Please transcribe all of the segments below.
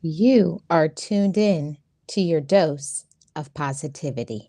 You are tuned in to your dose of positivity.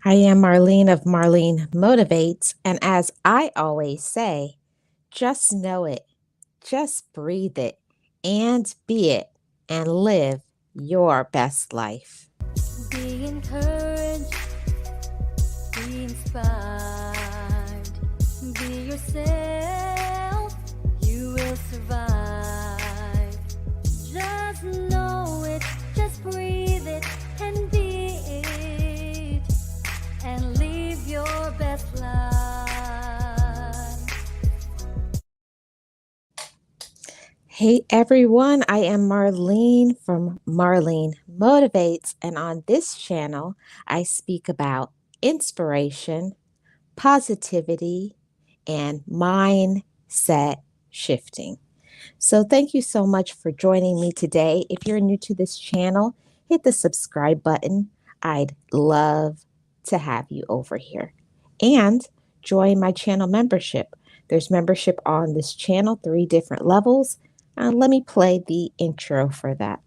I am Marlene of Marlene Motivates, and as I always say, just know it, just breathe it, and be it, and live your best life. Be encouraged, be inspired, be yourself, you will survive. Just know it, just breathe it, and be it, and live your best life. Hey everyone, I am Marlene from Marlene Motivates, and on this channel, I speak about inspiration, positivity, and mindset shifting. So thank you so much for joining me today. If you're new to this channel, hit the subscribe button. I'd love to have you over here. And join my channel membership. There's membership on this channel, 3 different levels. Let me play the intro for that.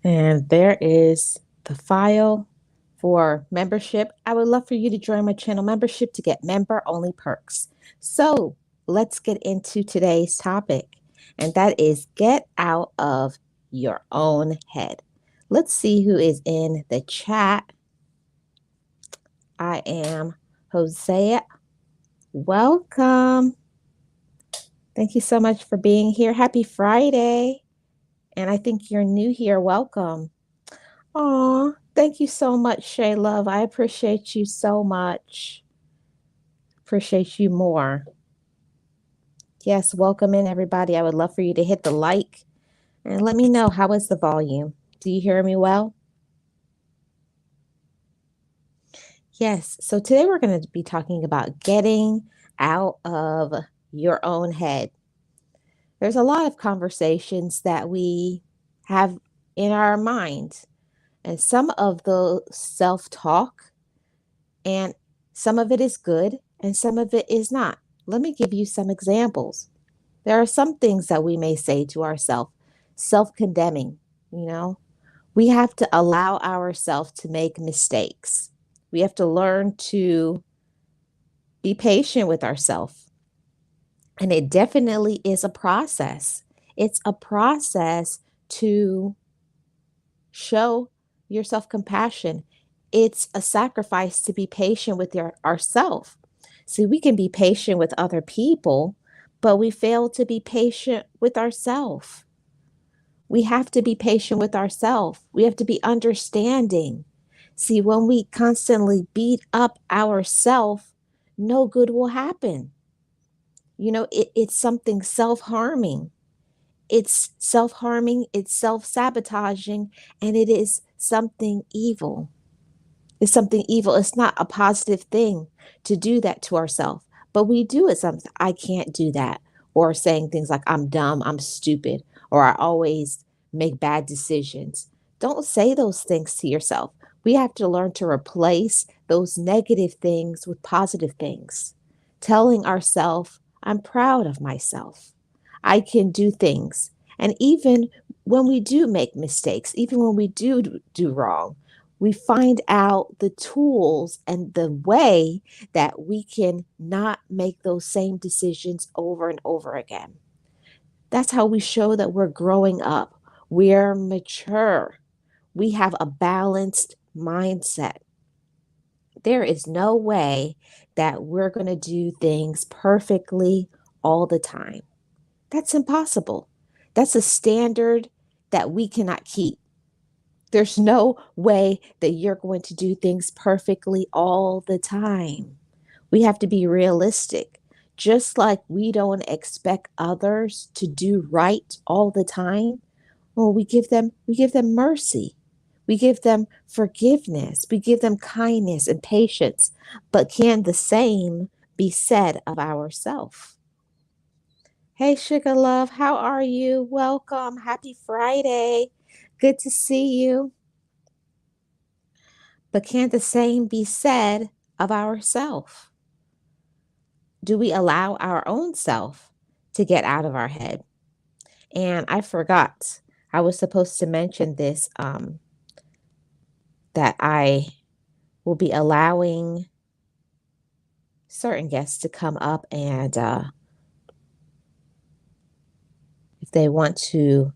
And there is the file for membership. I would love for you to join my channel membership to get member-only perks. So let's get into today's topic, and that is get out of your own head. Let's see who is in the chat. I am Hosea. Welcome. Thank you so much for being here. Happy Friday. And I think you're new here. Welcome. Aw, thank you so much, Shay Love. I appreciate you so much. Appreciate you more. Yes, welcome in, everybody. I would love for you to hit the like and let me know, how is the volume? Do you hear me well? Yes, so today we're going to be talking about getting out of your own head. There's a lot of conversations that we have in our mind, and some of the self-talk, and some of it is good and some of it is not. Let me give you some examples. There are some things that we may say to ourselves, self-condemning, We have to allow ourselves to make mistakes. We have to learn to be patient with ourselves. And it definitely is a process. It's a process to show yourself compassion. It's a sacrifice to be patient with ourselves. See, we can be patient with other people, but we fail to be patient with ourselves. We have to be patient with ourselves. We have to be understanding. See, when we constantly beat up ourselves, no good will happen. It's something self-harming. It's self-harming, it's self-sabotaging, and it is something evil. It's something evil. It's not a positive thing to do that to ourselves, but we do it sometimes. I can't do that. or saying things like, I'm dumb, I'm stupid, or I always make bad decisions. Don't say those things to yourself. We have to learn to replace those negative things with positive things. Telling ourselves, I'm proud of myself. I can do things. And even when we do make mistakes, even when we do wrong, we find out the tools and the way that we can not make those same decisions over and over again. That's how we show that we're growing up. We're mature. We have a balanced mindset. There is no way that we're going to do things perfectly all the time. That's impossible. That's a standard that we cannot keep. There's no way that you're going to do things perfectly all the time. We have to be realistic. Just like we don't expect others to do right all the time, well, we give them mercy. We give them forgiveness. We give them kindness and patience. But can the same be said of ourselves? Hey, Sugar Love, how are you? Welcome. Happy Friday. Good to see you. But can the same be said of ourself? Do we allow our own self to get out of our head? And I forgot, I was supposed to mention this, that I will be allowing certain guests to come up and if they want to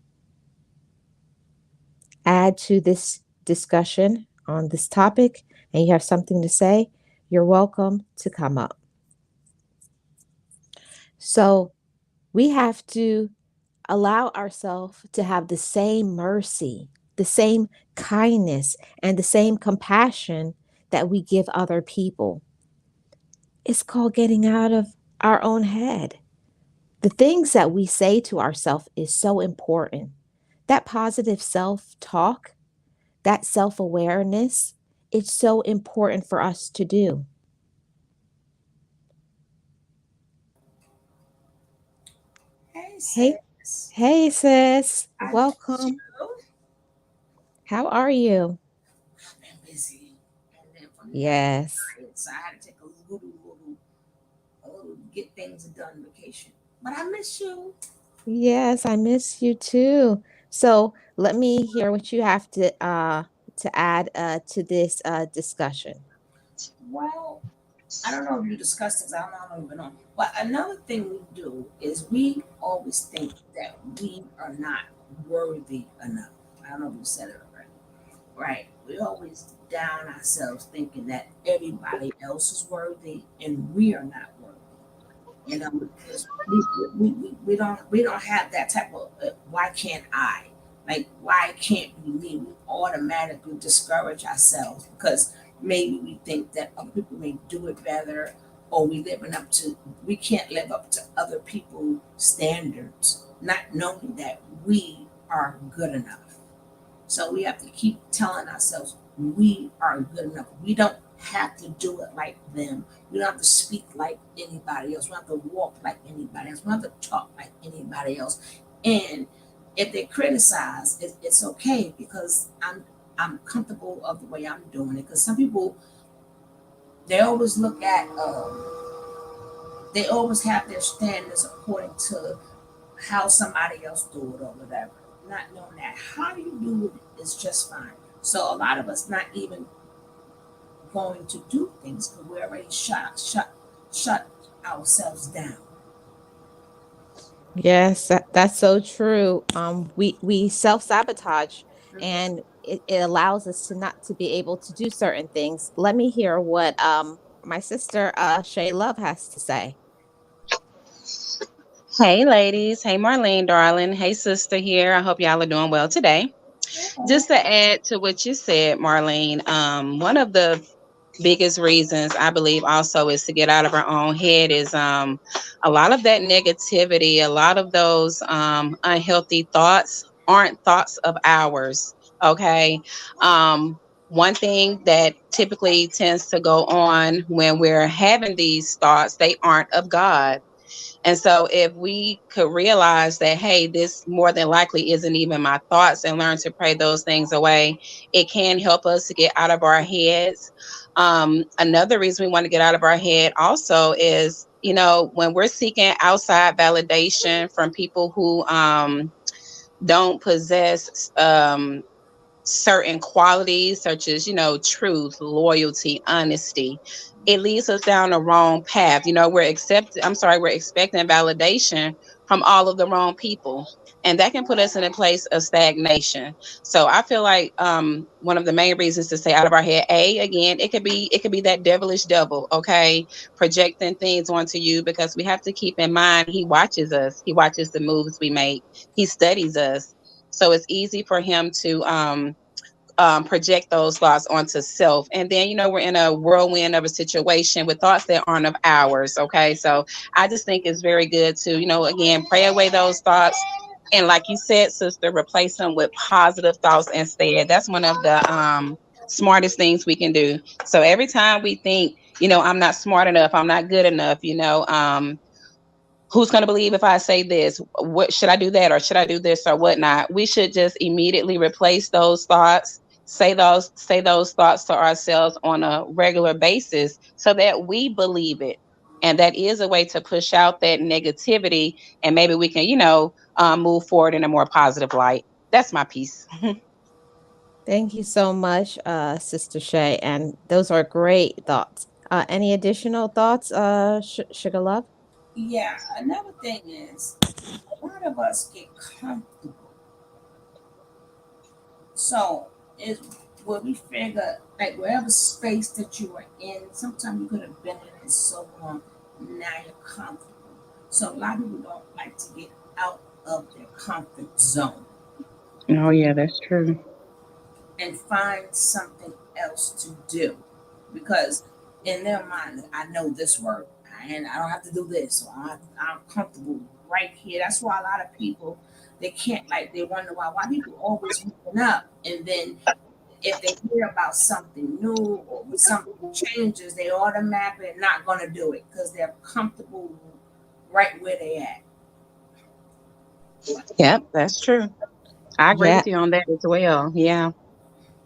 add to this discussion on this topic and you have something to say, you're welcome to come up. So we have to allow ourselves to have the same mercy, the same kindness, and the same compassion that we give other people. It's called getting out of our own head. The things that we say to ourselves is so important. That positive self talk, that self awareness, it's so important for us to do. Hey Hey, sis, hey, sis, I miss welcome. you. How are you? I've been busy, and then from the other Yes. side, so I had to take a little get things done vacation. But I miss you. Yes, I miss you too. So let me hear what you have to add to this discussion. Well, I don't know if you discussed this. I don't even know. But another thing we do is we always think that we are not worthy enough. I don't know if you said it already. Right. We always down ourselves thinking that everybody else is worthy and we are not worthy. You know, because we don't have that type of why can't I, like why can't we me, we automatically discourage ourselves because maybe we think that other people may do it better, or we can't live up to other people's standards, not knowing that we are good enough. So we have to keep telling ourselves we are good enough. We don't have to do it like them. We don't have to speak like anybody else. We don't have to walk like anybody else. We don't have to talk like anybody else. And if they criticize, it's okay because I'm comfortable of the way I'm doing it. Because some people they always look at they always have their standards according to how somebody else do it or whatever. Not knowing that how you do it is just fine. So a lot of us not even going to do things because we already shut ourselves down. Yes, that's so true. We self sabotage, and it allows us to not to be able to do certain things. Let me hear what my sister Shay Love has to say. Hey, ladies. Hey, Marlene, darling. Hey, sister here. I hope y'all are doing well today. Yeah. Just to add to what you said, Marlene, one of the biggest reasons I believe also is to get out of our own head is a lot of that negativity, a lot of those unhealthy thoughts aren't thoughts of ours. Okay. One thing that typically tends to go on when we're having these thoughts, they aren't of God. And so if we could realize that, hey, this more than likely isn't even my thoughts, and learn to pray those things away, it can help us to get out of our heads. Another reason we want to get out of our head also is, when we're seeking outside validation from people who don't possess certain qualities such as, truth, loyalty, honesty, it leads us down the wrong path. We're expecting validation from all of the wrong people, and that can put us in a place of stagnation. So I feel like one of the main reasons to stay out of our head, again, it could be that devilish devil, okay, projecting things onto you, because we have to keep in mind he watches us, he watches the moves we make, he studies us. So it's easy for him to project those thoughts onto self. And then, we're in a whirlwind of a situation with thoughts that aren't of ours. Okay. So I just think it's very good to, again, pray away those thoughts. And like you said, sister, replace them with positive thoughts instead. That's one of the smartest things we can do. So every time we think, I'm not smart enough, I'm not good enough, who's going to believe if I say this? What should I do that, or should I do this, or whatnot? We should just immediately replace those thoughts. Say those thoughts to ourselves on a regular basis, so that we believe it. And that is a way to push out that negativity, and maybe we can, move forward in a more positive light. That's my piece. Thank you so much, Sister Shay. And those are great thoughts. Any additional thoughts, Sugar Love? Yeah, another thing is a lot of us get comfortable. So it's where we figure, like, wherever space that you are in, sometimes you could have been in it so long, now you're comfortable. So a lot of people don't like to get out of their comfort zone Oh yeah, that's true. and find something else to do, because in their mind, I know this work and I don't have to do this, or I'm comfortable right here. That's why a lot of people, they can't, like, they wonder why people always moving up, and then if they hear about something new or something changes, they automatically not going to do it because they're comfortable right where they at. Yep, that's true. I agree Yeah. with you on that as well. Yeah.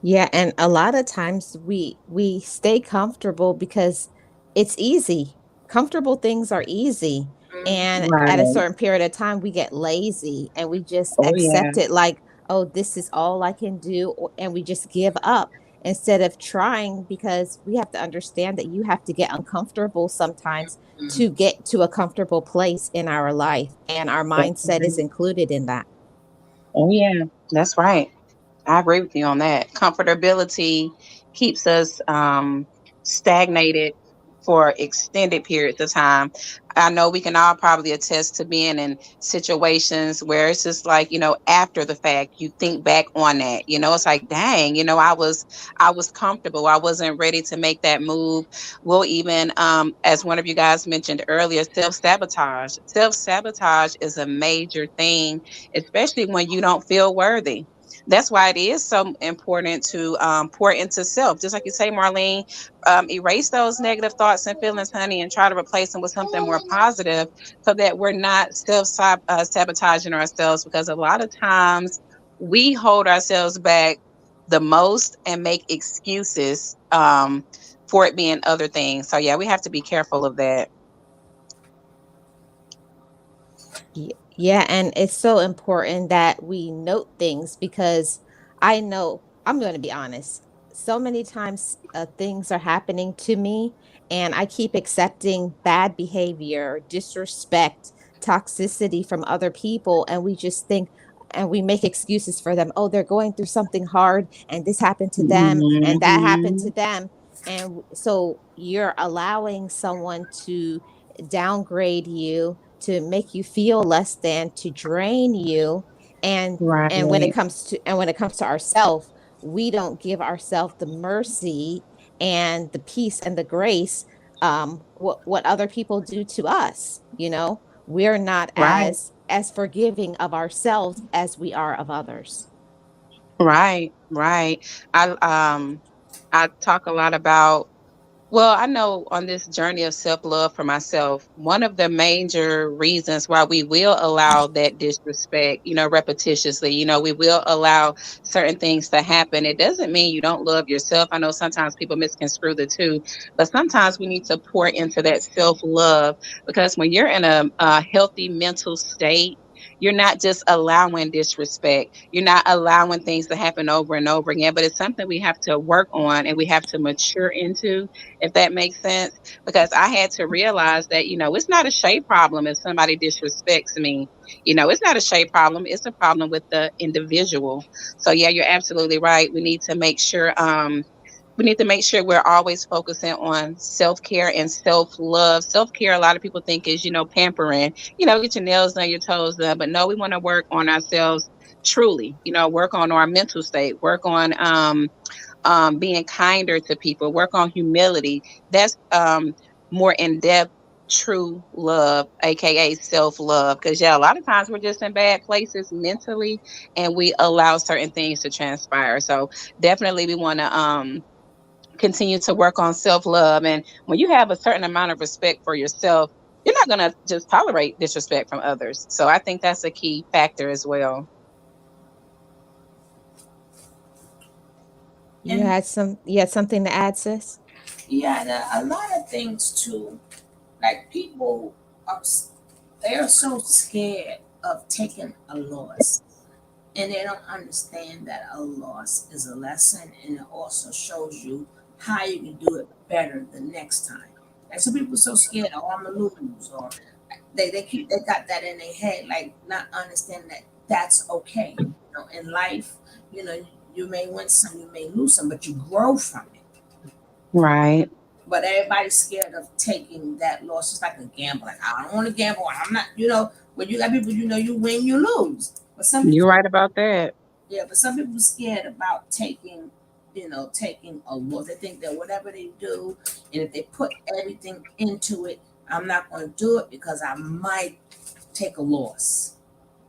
Yeah, and a lot of times we stay comfortable because it's easy. Comfortable things are easy. And at a Right. certain period of time we get lazy and we just Oh yeah. accept it like, oh, this is all I can do, and we just give up instead of trying, because we have to understand that you have to get uncomfortable sometimes Mm. to get to a comfortable place in our life, and our mindset is Definitely. included in that. Oh yeah, that's right. I agree with you on that. Comfortability keeps us stagnated for extended periods of time. I know we can all probably attest to being in situations where it's just like, after the fact, you think back on that. It's like, dang, I was comfortable. I wasn't ready to make that move. We'll even, as one of you guys mentioned earlier, self-sabotage. Self-sabotage is a major thing, especially when you don't feel worthy. That's why it is so important to pour into self. Just like you say, Marlene, erase those negative thoughts and feelings, honey, and try to replace them with something more positive, so that we're not sabotaging ourselves. Because a lot of times we hold ourselves back the most and make excuses for it being other things. So, yeah, we have to be careful of that. Yeah, and it's so important that we note things, because I know, I'm going to be honest. So many times things are happening to me, and I keep accepting bad behavior, disrespect, toxicity from other people, and we just think, and we make excuses for them. Oh, they're going through something hard, and this happened to them, and that happened to Mhm. them. And so you're allowing someone to downgrade you, to make you feel less than, to drain you. and and when it Right, comes to and when it comes to ourselves, we don't give ourselves the mercy and the peace and the grace, what other people do to us. We're not right, as forgiving of ourselves as we are of others. right, right. I talk a lot about Well, I know on this journey of self love for myself, one of the major reasons why we will allow that disrespect, repetitiously, we will allow certain things to happen. It doesn't mean you don't love yourself. I know sometimes people misconstrue the two, but sometimes we need to pour into that self love because when you're in a healthy mental state, you're not just allowing disrespect. You're not allowing things to happen over and over again, but it's something we have to work on and we have to mature into, if that makes sense. Because I had to realize that, it's not a shade problem if somebody disrespects me. It's not a shade problem. It's a problem with the individual. So yeah, you're absolutely right. We need to make sure we're always focusing on self-care and self-love. Self-care, a lot of people think is, pampering, get your nails done, your toes done. But no, we want to work on ourselves truly, work on our mental state, work on being kinder to people, work on humility. That's more in depth, true love, aka self love. Because, yeah, a lot of times we're just in bad places mentally and we allow certain things to transpire. So, definitely, we want to continue to work on self love. And when you have a certain amount of respect for yourself, you're not going to just tolerate disrespect from others. So, I think that's a key factor as well. And You had something to add, sis? yeah, and a lot of things too. Like people are, they are so scared of taking a loss, and they don't understand that a loss is a lesson, and it also shows you how you can do it better the next time. Like some people are so scared, oh, I'm gonna lose, or they got that in their head, like not understanding that that's okay. In life, you know, you may win some, you may lose some, but you grow from it. Right. But everybody's scared of taking that loss. It's like a gamble. Like I don't want to gamble. I'm not. When you got people, you win, you lose. But some You're people, right about that. yeah. But some people are scared about taking a loss. They think that whatever they do, and if they put everything into it, I'm not going to do it because I might take a loss.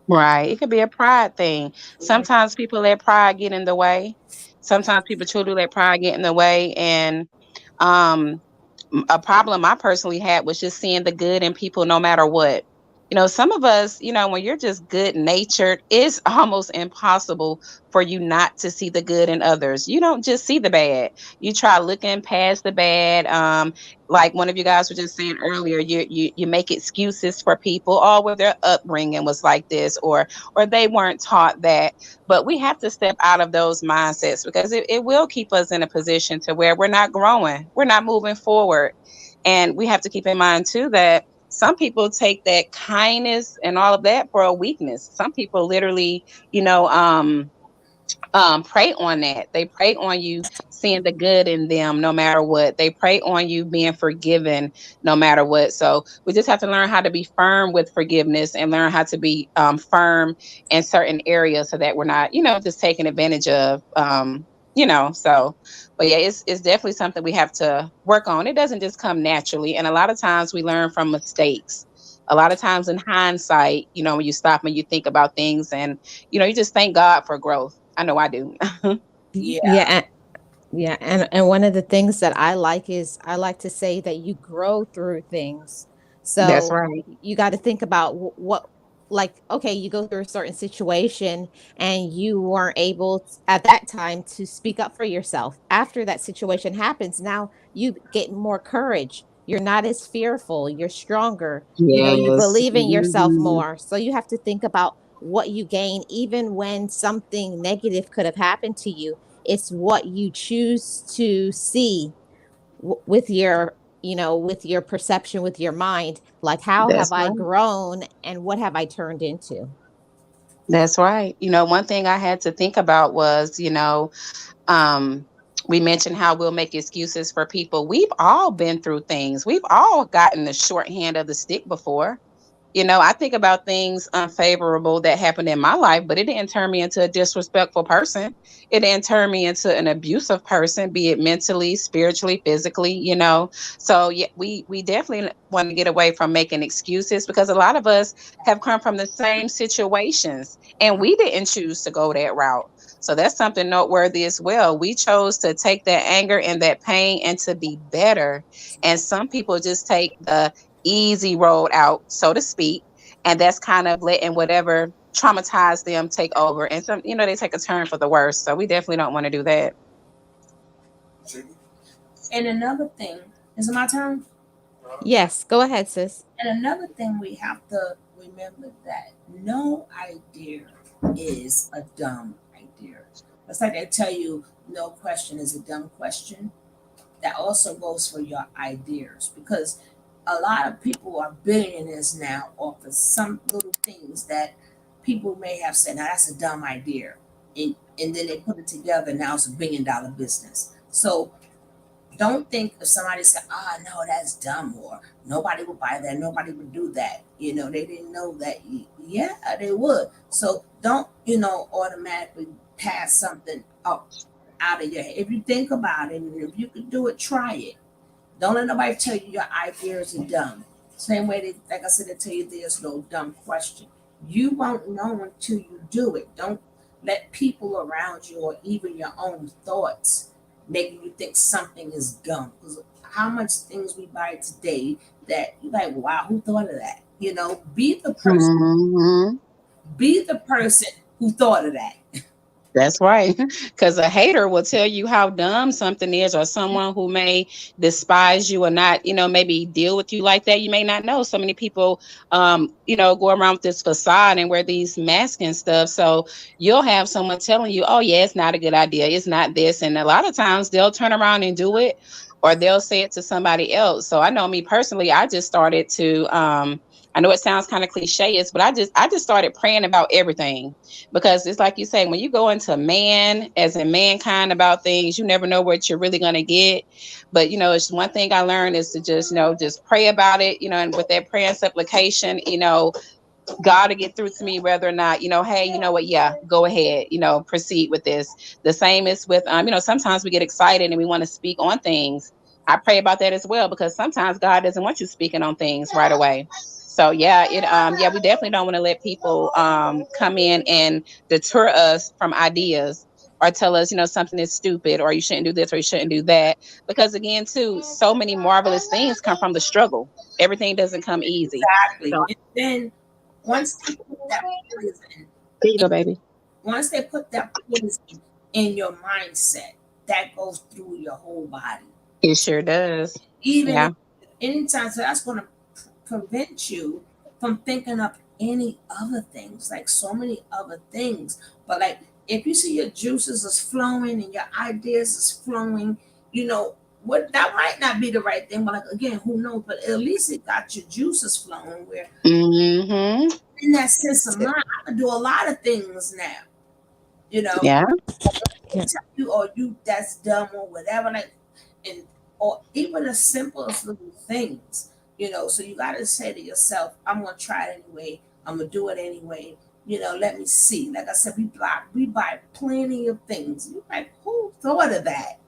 Right. It could be a pride thing. Sometimes people let pride get in the way. Sometimes people truly let pride get in the way. And um, a problem I personally had was just seeing the good in people no matter what. Some of us, when you're just good natured, it's almost impossible for you not to see the good in others. You don't just see the bad. You try looking past the bad. Like one of you guys were just saying earlier, you make excuses for people, oh, well, their upbringing was like this, or they weren't taught that. But we have to step out of those mindsets because it will keep us in a position to where we're not growing, we're not moving forward. And we have to keep in mind too that some people take that kindness and all of that for a weakness. Some people literally, you know, prey on that. They prey on you seeing the good in them no matter what. They prey on you being forgiven no matter what. So we just have to learn how to be firm with forgiveness and learn how to be firm in certain areas so that we're not, just taken advantage of. So but yeah, it's definitely something we have to work on. It doesn't just come naturally. And a lot of times we learn from mistakes. A lot of times in hindsight, when you stop and you think about things and you just thank God for growth. I know I do. Yeah, Yeah, yeah, and one of the things that I like is I like to say that you grow through things. That's So right. you got to think about what, like, okay, you go through a certain situation and you weren't able at that time to speak up for yourself. After that situation happens, now you get more courage. You're not as fearful. You're stronger. You Yes. believe in yourself Mhm. more. So you have to think about what you gain, even when something negative could have happened to you. It's what you choose to see with your, with your perception, with your mind. Like, how That's have I right. grown and what have I turned into? That's right. One thing I had to think about was, um, we mentioned how we'll make excuses for people. We've all been through things. We've all gotten the short hand of the stick before. I think about things unfavorable that happened in my life, but it didn't turn me into a disrespectful person. It didn't turn me into an abusive person, be it mentally, spiritually, physically. So yeah, we definitely want to get away from making excuses, because a lot of us have come from the same situations and we didn't choose to go that route. So that's something noteworthy as well. We chose to take that anger and that pain and to be better. And some people just take the easy road out, so to speak. And that's kind of letting whatever traumatize them take over. And they take a turn for the worse. So we definitely don't want to do that. And another thing, is it my turn? Yes, go ahead, sis. And another thing we have to remember that no idea is a dumb idea. It's like they tell you no question is a dumb question. That also goes for your ideas, because a lot of people are billionaires now off of some little things that people may have said, now that's a dumb idea. And then they put it together, now it's $1 billion business. So don't think if somebody said, "Ah, no, that's dumb," or "Nobody would buy that, nobody would do that." They didn't know that. Yeah, they would. So don't automatically pass something up out of your head. If you think about it, and if you could do it, try it. Don't let nobody tell you your ideas are dumb. Same way they, like I said, they tell you there's no dumb question. You won't know until you do it. Don't let people around you or even your own thoughts making you think something is dumb. Because how much things we buy today that you're like, wow, who thought of that? Be the person. Mhm. Be the person who thought of that. That's right. Because a hater will tell you how dumb something is, or someone who may despise you or not, maybe deal with you like that. You may not know. So many people, go around with this facade and wear these masks and stuff. So you'll have someone telling you, oh, yeah, it's not a good idea. It's not this. And a lot of times they'll turn around and do it, or they'll say it to somebody else. So I know me personally, I just started to, I know it sounds kind of cliche, but I just started praying about everything, because it's like you say, when you go into man as in mankind about things, you never know what you're really going to get. But it's one thing I learned is to just pray about it, and with that prayer and supplication, God to get through to me whether or not, hey, you know what, yeah, go ahead, proceed with this. The same is with sometimes we get excited and we want to speak on things. I pray about that as well, because sometimes God doesn't want you speaking on things right away. So yeah, we definitely don't want to let people come in and deter us from ideas, or tell us, something is stupid, or you shouldn't do this, or you shouldn't do that. Because again, too, so many marvelous things come from the struggle. Everything doesn't come easy. Exactly. So And then once they put that poison, there you go, baby. once they put that poison in your mindset, that goes through your whole body. It sure does. Even Yeah. if, anytime, so that's going to prevent you from thinking of any other things, like so many other things. But like if you see your juices is flowing and your ideas is flowing, you know what, that might not be the right thing, but like again, who knows? But at least it got your juices flowing. Where Hmm. in that sense of mind, I can do a lot of things now. You know, Yeah. Yeah. tell you, or you that's dumb or whatever, like, and or even the simplest little things, so you got to say to yourself, I'm gonna try it anyway, I'm gonna do it anyway, let me see. Like I said, we buy plenty of things. You like, who thought of that?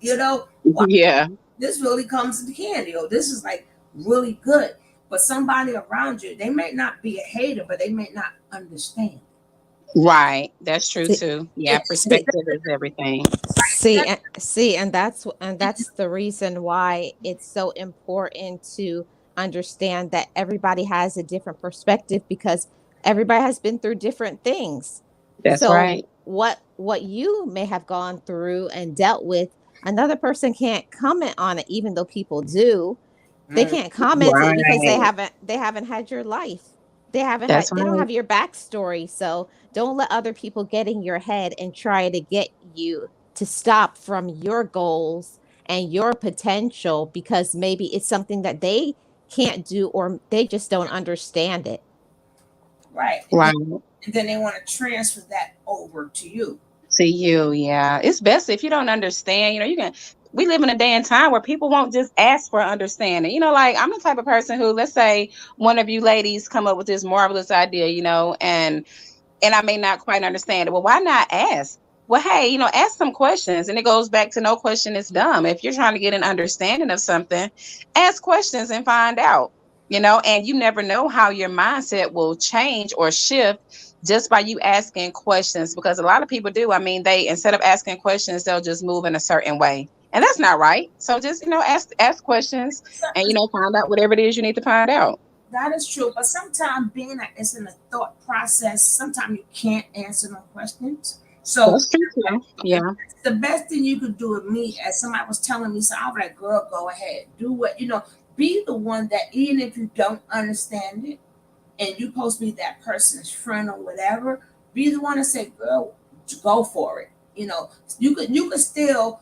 Wow, Yeah. this really comes in handy, or this is like really good. But somebody around you, they may not be a hater, but they may not understand. Right. That's true See, too. Yeah. It's see, Perspective is everything. see, and that's the reason why it's so important to understand that everybody has a different perspective, because everybody has been through different things. That's So right. what you may have gone through and dealt with, another person can't comment on it, even though people do. They mm, can't comment it because they Right. haven't had your life. That's They don't right. have your backstory. So don't let other people get in your head and try to get you to stop from your goals and your potential, because maybe it's something that they can't do, or they just don't understand it. right. And then, Right. and then they want to transfer that over to you. To you, yeah. It's best if you don't understand, you can we live in a day and time where people won't just ask for understanding. Like I'm the type of person who, let's say one of you ladies come up with this marvelous idea, and I may not quite understand it. Well, why not ask? Well, hey, ask some questions. And it goes back to no question is dumb. If you're trying to get an understanding of something, ask questions and find out, and you never know how your mindset will change or shift just by you asking questions, because a lot of people do. I mean, they, instead of asking questions, they'll just move in a certain way. And that's not right. So just, ask questions and, find out whatever it is you need to find out. That is true, but sometimes being that it's in a thought process, sometimes you can't answer no questions. So That's true too. if Yeah. that's the best thing you could do with me, as somebody was telling me, so I was like, girl, go ahead, do what be the one that even if you don't understand it, and you supposed to be that person's friend or whatever, be the one to say, girl, go for it. You could still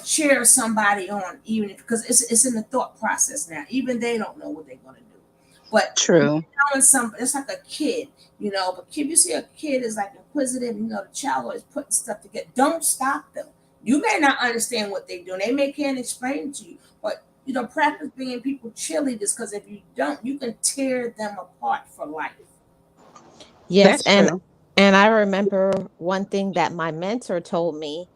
cheer somebody on, even if, because it's in the thought process now. Even they don't know what they're gonna do. But True. telling some, it's like a kid, but kid, you see a kid is like inquisitive, the child is putting stuff together. Don't stop them. You may not understand what they're doing. They may can't explain to you, but practice being people cheerleaders, because if you don't, you can tear them apart for life. Yes, That's true. and I remember one thing that my mentor told me.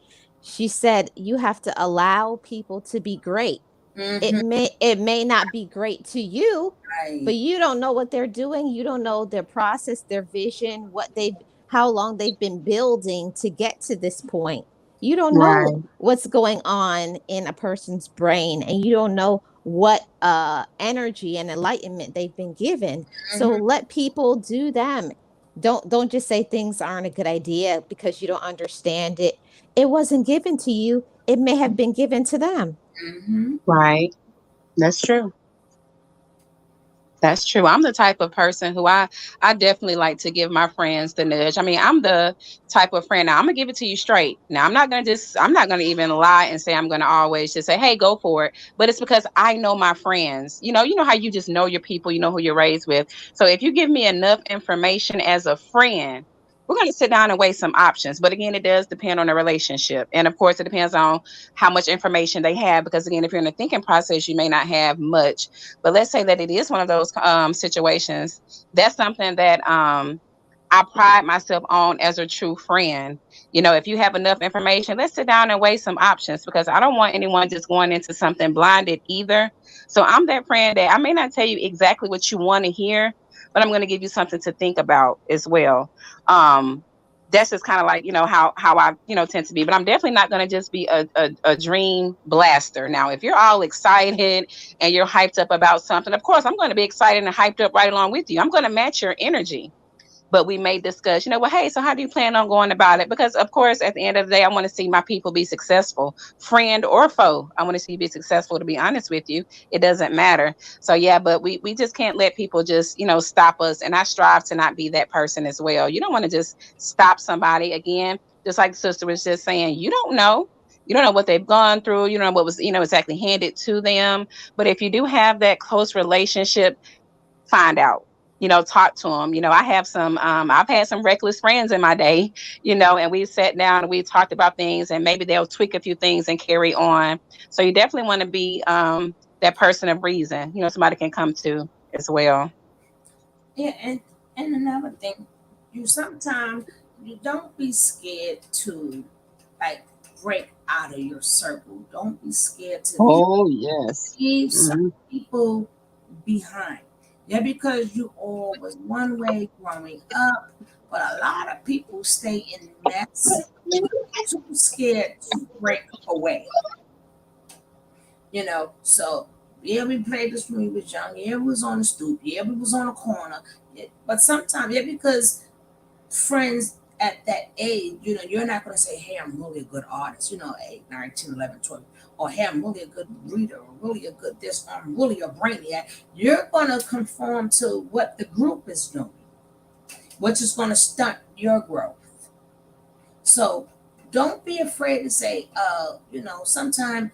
She said you have to allow people to be great. Mm-hmm. It may not be great to you, Right. but you don't know what they're doing. You don't know their process, their vision, how long they've been building to get to this point. You don't know Right. what's going on in a person's brain, and you don't know what energy and enlightenment they've been given. So Mm-hmm. let people do them. Don't just say things aren't a good idea because you don't understand it. It wasn't given to you. It may have been given to them. Mm-hmm. Right. That's true. That's true. I'm the type of person who I definitely like to give my friends the nudge. I mean, I'm the type of friend. Now, I'm gonna give it to you straight. Now, I'm not gonna even lie and say I'm gonna always just say, "Hey, go for it." But it's because I know my friends. You know how you just know your people. You know who you're raised with. So if you give me enough information as a friend, we're gonna sit down and weigh some options. But again, it does depend on the relationship, and of course, it depends on how much information they have. Because again, if you're in the thinking process, you may not have much, but let's say that it is one of those situations. That's something that I pride myself on as a true friend. If you have enough information, let's sit down and weigh some options, because I don't want anyone just going into something blinded either. So I'm that friend that I may not tell you exactly what you want to hear, but I'm going to give you something to think about as well. Um, that's just kind of like how I tend to be, but I'm definitely not going to just be a dream blaster. Now if you're all excited and you're hyped up about something, of course I'm going to be excited and hyped up right along with you. I'm going to match your energy. But we may discuss, well, hey, so how do you plan on going about it? Because of course, at the end of the day, I want to see my people be successful, friend or foe. I want to see you be successful, to be honest with you. It doesn't matter. So yeah, but we just can't let people just, stop us. And I strive to not be that person as well. You don't want to just stop somebody. Again, just like the sister was just saying, you don't know. You don't know what they've gone through. You don't know what was, exactly handed to them. But if you do have that close relationship, find out, talk to them. I've had some reckless friends in my day, and we sat down and we talked about things, and maybe they'll tweak a few things and carry on. So you definitely want to be that person of reason, somebody can come to as well. Yeah, and another thing, you sometimes you don't be scared to like break out of your circle. Don't be scared to Oh, yes. leave some Mhm. people behind. Yeah, because you all was one way growing up, but a lot of people stay in mess, too scared to break away. So yeah, we played this when we was young. Yeah, we was on the stoop. Yeah, we was on the corner. Yeah, but sometimes, yeah, because friends at that age, you're not going to say, hey, I'm really a good artist, 8, 9, 10, 11, 12, or hey, I'm really a good reader, or really a good this, or I'm really a brainiac. You're going to conform to what the group is doing, which is going to stunt your growth. So don't be afraid to say, sometime,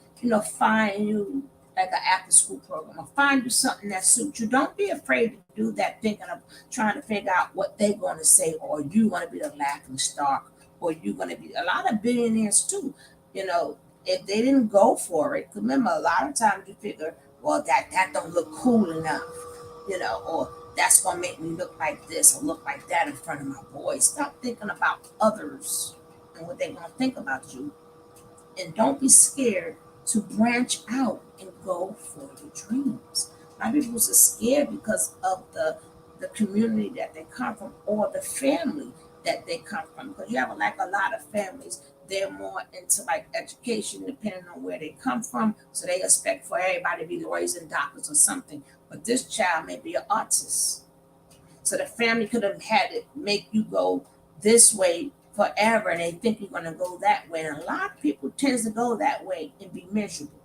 find you like an after school program, or find you something that suits you. Don't be afraid to do that, thinking of trying to figure out what they're going to say, or you going to be the laughing stock, or you going to be a lot of billionaires too. You know, if they didn't go for it, 'cause remember, a lot of times you figure, well, that don't look cool enough, or that's gonna make me look like this or look like that in front of my boys. Stop thinking about others and what they're gonna think about you, and don't be scared to branch out and go for your dreams. A lot of people are scared because of the community that they come from or the family that they come from. Because you have like a lot of families, they're more into like education depending on where they come from. So they expect for everybody to be lawyers and doctors or something. But this child may be an artist. So the family could have had it make you go this way forever and they think you're gonna go that way. And a lot of people tends to go that way and be miserable.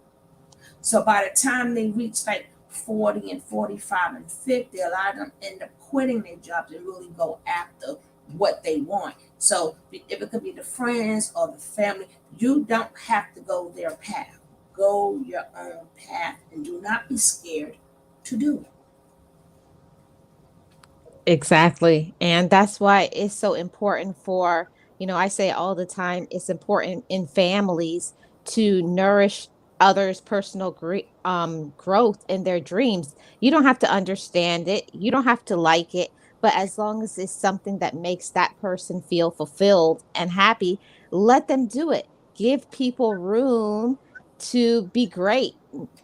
So by the time they reach like 40 and 45 and 50, a lot of them end up quitting their jobs and really go after what they want. So if it could be the friends or the family, you don't have to go their path. Go your own path and do not be scared to do it. Exactly. And that's why it's so important for, I say all the time, it's important in families to nourish others' personal growth and their dreams. You don't have to understand it, you don't have to like it, but as long as it's something that makes that person feel fulfilled and happy, let them do it. Give people room to be great.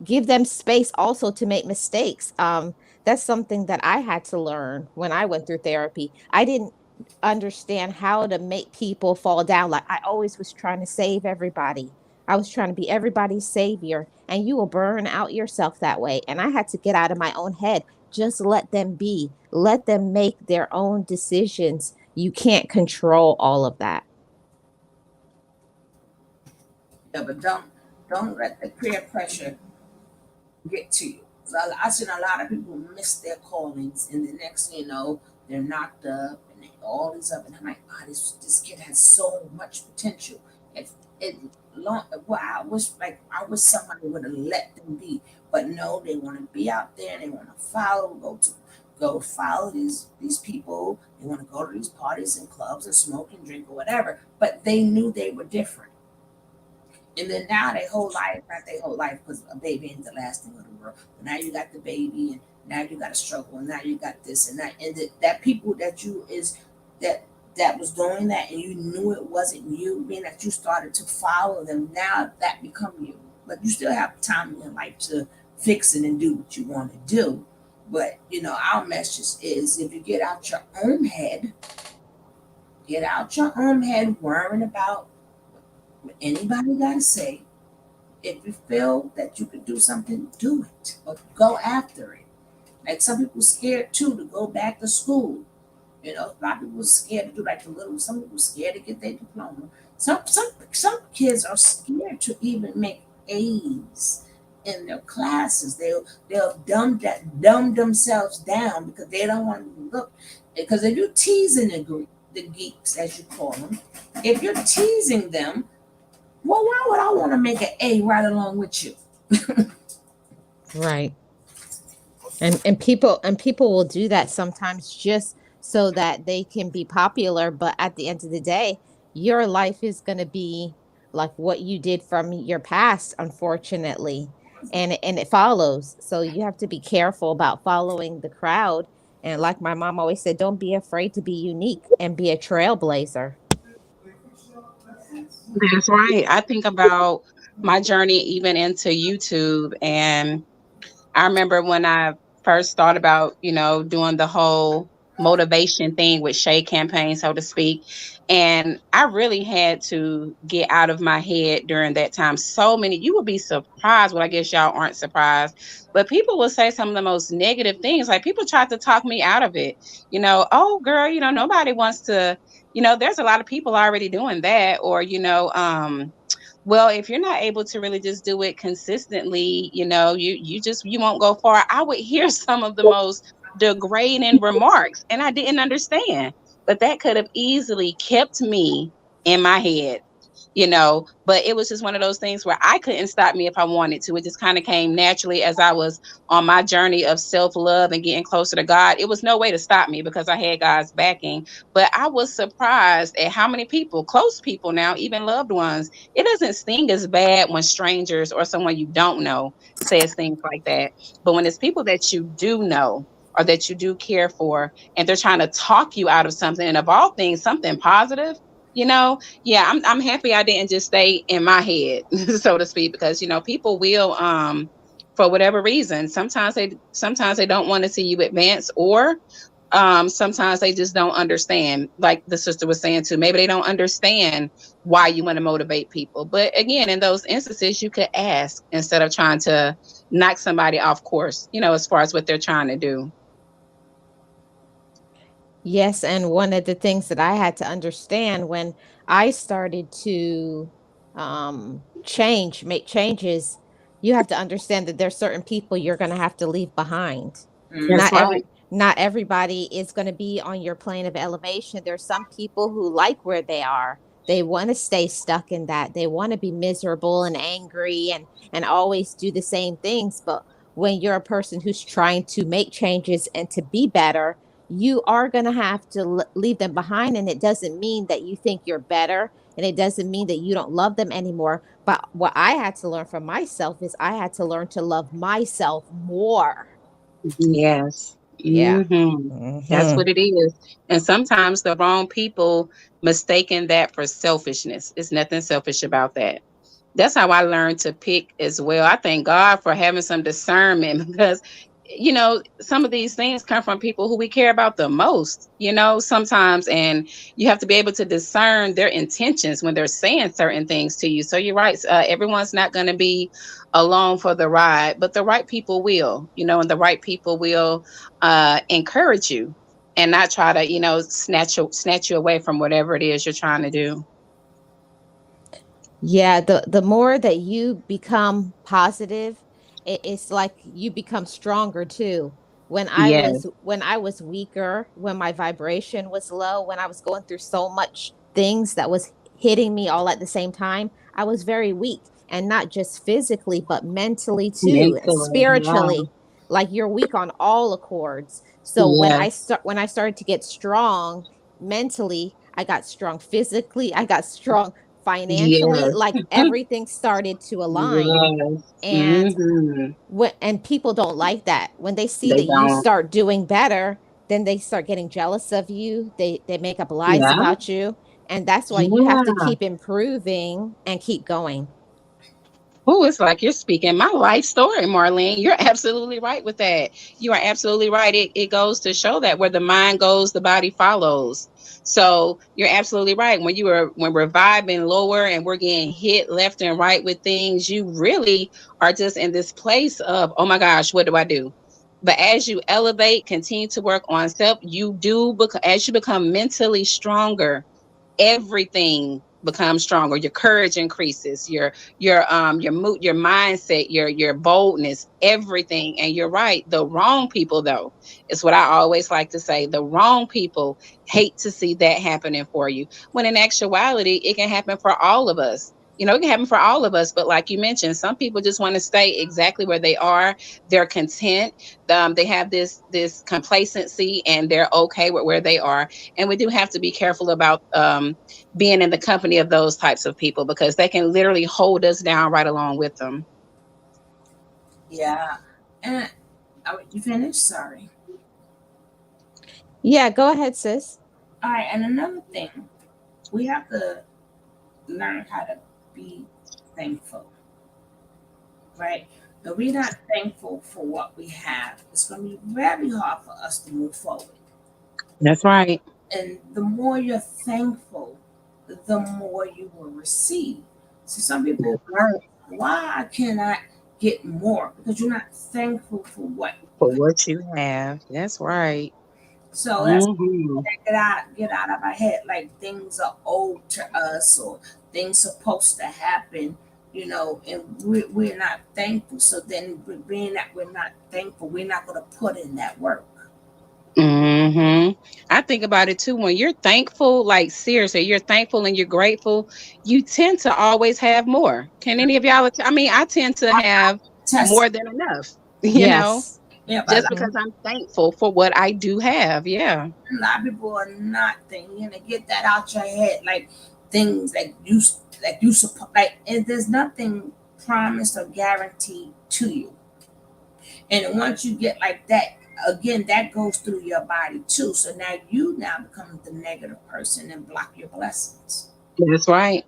Give them space also to make mistakes. That's something that I had to learn when I went through therapy. I didn't understand how to make people fall down. Like I always was trying to save everybody. I was trying to be everybody's savior, and you will burn out yourself that way. And I had to get out of my own head. Just let them be. Let them make their own decisions. You can't control all of that. Yeah, but don't let the peer pressure get to you. So I've seen a lot of people miss their callings, and the next thing you know, they're knocked up and they all these up. And I'm like, wow, this kid has so much potential. It long well, I wish somebody would have let them be, but no, they want to be out there and they want to go follow these people. They want to go to these parties and clubs and smoke and drink or whatever. But they knew they were different. And then now their whole life, not their whole life, because a baby ain't the last thing of the world. But now you got the baby, and now you got to struggle, and now you got this and that, and that people that you is that that was doing that, and you knew it wasn't you, being that you started to follow them. Now that become you, but you still have time in your life to fix it and do what you want to do. But our message is if you get out your own head, worrying about what anybody got to say. If you feel that you can do something, do it. Or go after it. Like some people scared too to go back to school. A lot of people scared to do like the little. Some people scared to get their diploma. Some kids are scared to even make A's in their classes. They'll dumb themselves down because they don't want to look. Because if you're teasing the geeks as you call them, if you're teasing them, well, why would I want to make an A right along with you? Right. And people will do that sometimes just so that they can be popular, but at the end of the day, your life is going to be like what you did from your past, unfortunately, and it follows. So you have to be careful about following the crowd, and like my mom always said, don't be afraid to be unique and be a trailblazer. That's right. I think about my journey even into YouTube, and I remember when I first thought about, doing the whole motivation thing with Shay campaign, so to speak. And I really had to get out of my head during that time. So many, you would be surprised. Well, I guess y'all aren't surprised, but people will say some of the most negative things. Like people tried to talk me out of it. Oh, girl, nobody wants to, there's a lot of people already doing that. Or, well, if you're not able to really just do it consistently, you won't go far. I would hear some of the most degrading remarks, and I didn't understand. But that could have easily kept me in my head. But it was just one of those things where I couldn't stop me if I wanted to. It just kind of came naturally as I was on my journey of self-love and getting closer to God. It was no way to stop me because I had God's backing. But I was surprised at how many people, close people now, even loved ones, it doesn't sting as bad when strangers or someone you don't know says things like that. But when it's people that you do know or that you do care for, and they're trying to talk you out of something, and of all things, something positive, yeah, I'm happy I didn't just stay in my head, so to speak, because people will for whatever reason, sometimes they don't want to see you advance, or sometimes they just don't understand, like the sister was saying too. Maybe they don't understand why you want to motivate people. But again, in those instances, you could ask instead of trying to knock somebody off course, as far as what they're trying to do. Yes, and one of the things that I had to understand when I started to make changes, you have to understand that there's certain people you're going to have to leave behind. Mm. That's Not right. not everybody is going to be on your plane of elevation. There's some people who like where they are. They want to stay stuck in that. They want to be miserable and angry and always do the same things, but when you're a person who's trying to make changes and to be better, you are going to have to leave them behind. And it doesn't mean that you think you're better, and it doesn't mean that you don't love them anymore. But what I had to learn from myself is I had to learn to love myself more. Yes. Yeah. That's Hmm. what it is. And sometimes the wrong people mistaken that for selfishness. It's nothing selfish about that. That's how I learned to pick as well. I thank God for having some discernment because, some of these things come from people who we care about the most, sometimes. And you have to be able to discern their intentions when they're saying certain things to you. So you're right. Everyone's not going to be along for the ride, but the right people will, and the right people will encourage you and not try to, snatch you away from whatever it is you're trying to do. Yeah, the more that you become positive, it's like you become stronger too. Yes. When I was weaker, when my vibration was low, when I was going through so much things that was hitting me all at the same time, I was very weak, and not just physically, but mentally too, and Mentally. Wow. spiritually. Like you're weak on all accords. So Yes. when I started to get strong mentally, I got strong physically, I got strong financially, Yes. like everything started to align. Yes. And people don't like that. When they see They that you don't. start doing better, then they start getting jealous of you. They make up lies Yeah. about you, and that's why you have to Yeah. keep improving and keep going. Oh, it's like you're speaking my life story, Marlene. You're absolutely right with that. You are absolutely right. It goes to show that where the mind goes, the body follows. So you're absolutely right. When we're vibing lower and we're getting hit left and right with things, you really are just in this place of, oh my gosh, what do I do? But as you elevate, continue to work on self, as you become mentally stronger, everything becomes stronger. Your courage increases, your mood, your mindset, your boldness, everything. And you're right, the wrong people, though, is what I always like to say, the wrong people hate to see that happening for you, when in actuality it can happen for all of us. It can happen for all of us, but like you mentioned, some people just want to stay exactly where they are. They're content. They have this complacency, and they're okay with where they are. And we do have to be careful about being in the company of those types of people, because they can literally hold us down right along with them. Yeah. And you finished? Sorry. Yeah, go ahead, sis. All right. And another thing, we have to learn how to be thankful, right? If we're not thankful for what we have, it's going to be very hard for us to move forward. That's right. And the more you're thankful, the more you will receive. So some people, That's right. why can I get more? Because you're not thankful for what For you have. what you have. That's right. So that's Hmm. get out of our head. Like things are owed to us, or things supposed to happen, and we're not thankful. So then, being that we're not thankful, we're not going to put in that work. Hmm. I think about it too. When you're thankful, like seriously, you're thankful and you're grateful, you tend to always have more. Can any of y'all? I mean, I tend to have Test. more than enough, you know, Yes. Yeah, but just because I'm thankful for what I do have. Yeah. a lot of people are not thinking to get that out your head, like things like you support, like, and there's nothing promised or guaranteed to you. And once you get like that, again, that goes through your body too. So now you now become the negative person and block your blessings. That's right.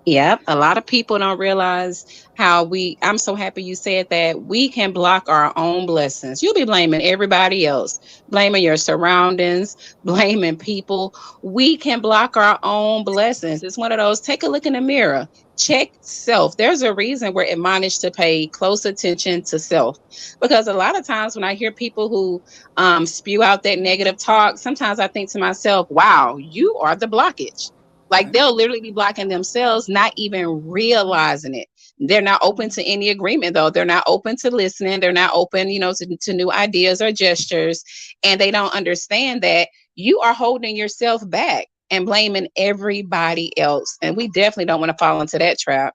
Yep. A lot of people don't realize how I'm so happy you said that we can block our own blessings. You'll be blaming everybody else, blaming your surroundings, blaming people. We can block our own blessings. It's one of those, take a look in the mirror, check self. There's a reason we're admonished to pay close attention to self. Because a lot of times when I hear people who spew out that negative talk, sometimes I think to myself, wow, you are the blockage. Like they'll literally be blocking themselves, not even realizing it. They're not open to any agreement, though. They're not open to listening. They're not open, to new ideas or gestures. And they don't understand that you are holding yourself back and blaming everybody else. And we definitely don't want to fall into that trap.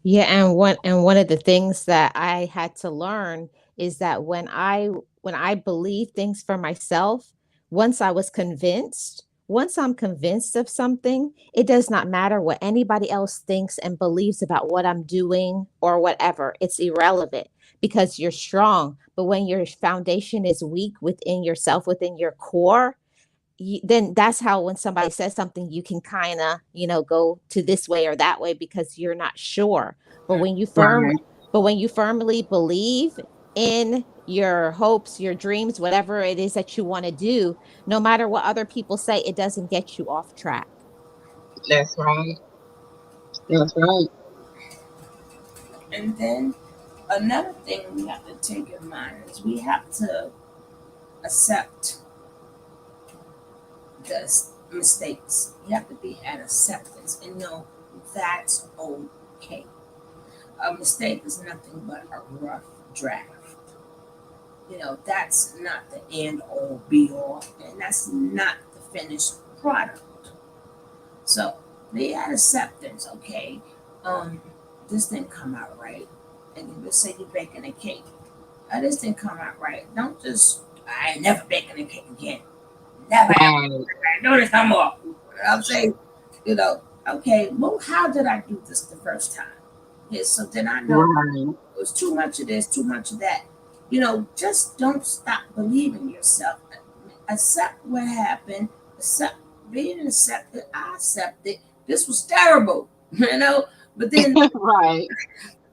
Yeah, and one of the things that I had to learn is that when I believe things for myself, once I'm convinced of something, it does not matter what anybody else thinks and believes about what I'm doing or whatever. It's irrelevant because you're strong. But when your foundation is weak within yourself, within your core, then that's how when somebody says something you can kind of go to this way or that way because you're not sure. but when you firm Right. but when you firmly believe in your hopes, your dreams, whatever it is that you want to do, no matter what other people say, it doesn't get you off track. That's right. That's right. And then another thing we have to take in mind is we have to accept the mistakes. You have to be at acceptance and know that's okay. A mistake is nothing but a rough draft. That's not the end all be all, and that's not the finished product. So they had acceptance, okay. Um, this didn't come out right. And you just say you're baking a cake. This didn't come out right. Don't just I ain't never baking a cake again. Never ever Right. do this no more. I'm saying, okay, well, how did I do this the first time? Yeah, so then I know Right. it was too much of this, too much of that. Just don't stop believing yourself. Accept what happened. Accept being accepted. I accepted. This was terrible, But then Right.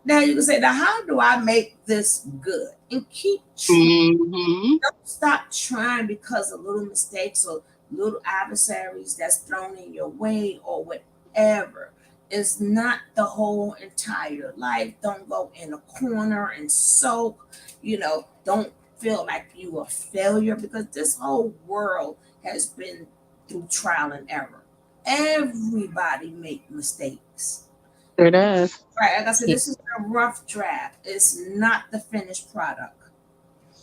now you can say, now how do I make this good? And keep trying. Hmm. Don't stop trying because of little mistakes or little adversaries that's thrown in your way or whatever. It's not the whole entire life. Don't go in a corner and soak. Don't feel like you a failure because this whole world has been through trial and error. Everybody make mistakes. Sure does. Right, like I said, Ye- this is a rough draft. It's not the finished product.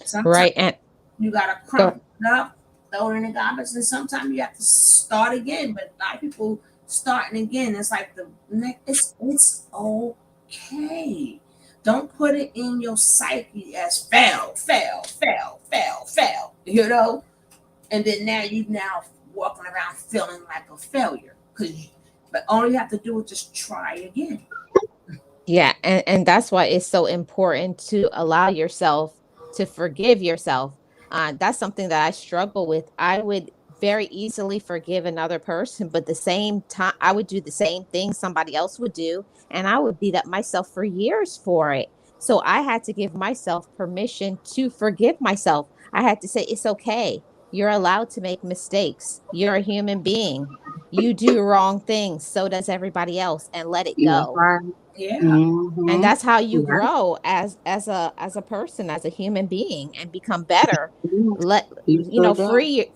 Sometimes right. And you gotta go. crumple it up, throw it in the garbage, and sometimes you have to start again. But a lot of people starting again, it's like the next. It's okay. Don't put it in your psyche as fail, fail, fail, fail, fail. And then now you now walking around feeling like a failure but all you have to do is just try again. Yeah, and that's why it's so important to allow yourself to forgive yourself. That's something that I struggle with. I would very easily forgive another person, but the same time, I would do the same thing somebody else would do, and I would beat up myself for years for it. So I had to give myself permission to forgive myself. I had to say, it's okay. You're allowed to make mistakes. You're a human being. You do wrong things. So does everybody else, and let it That's go. right. Yeah, And Hmm. that's how you Yeah. grow as a person, as a human being, and become better. Let You sure do.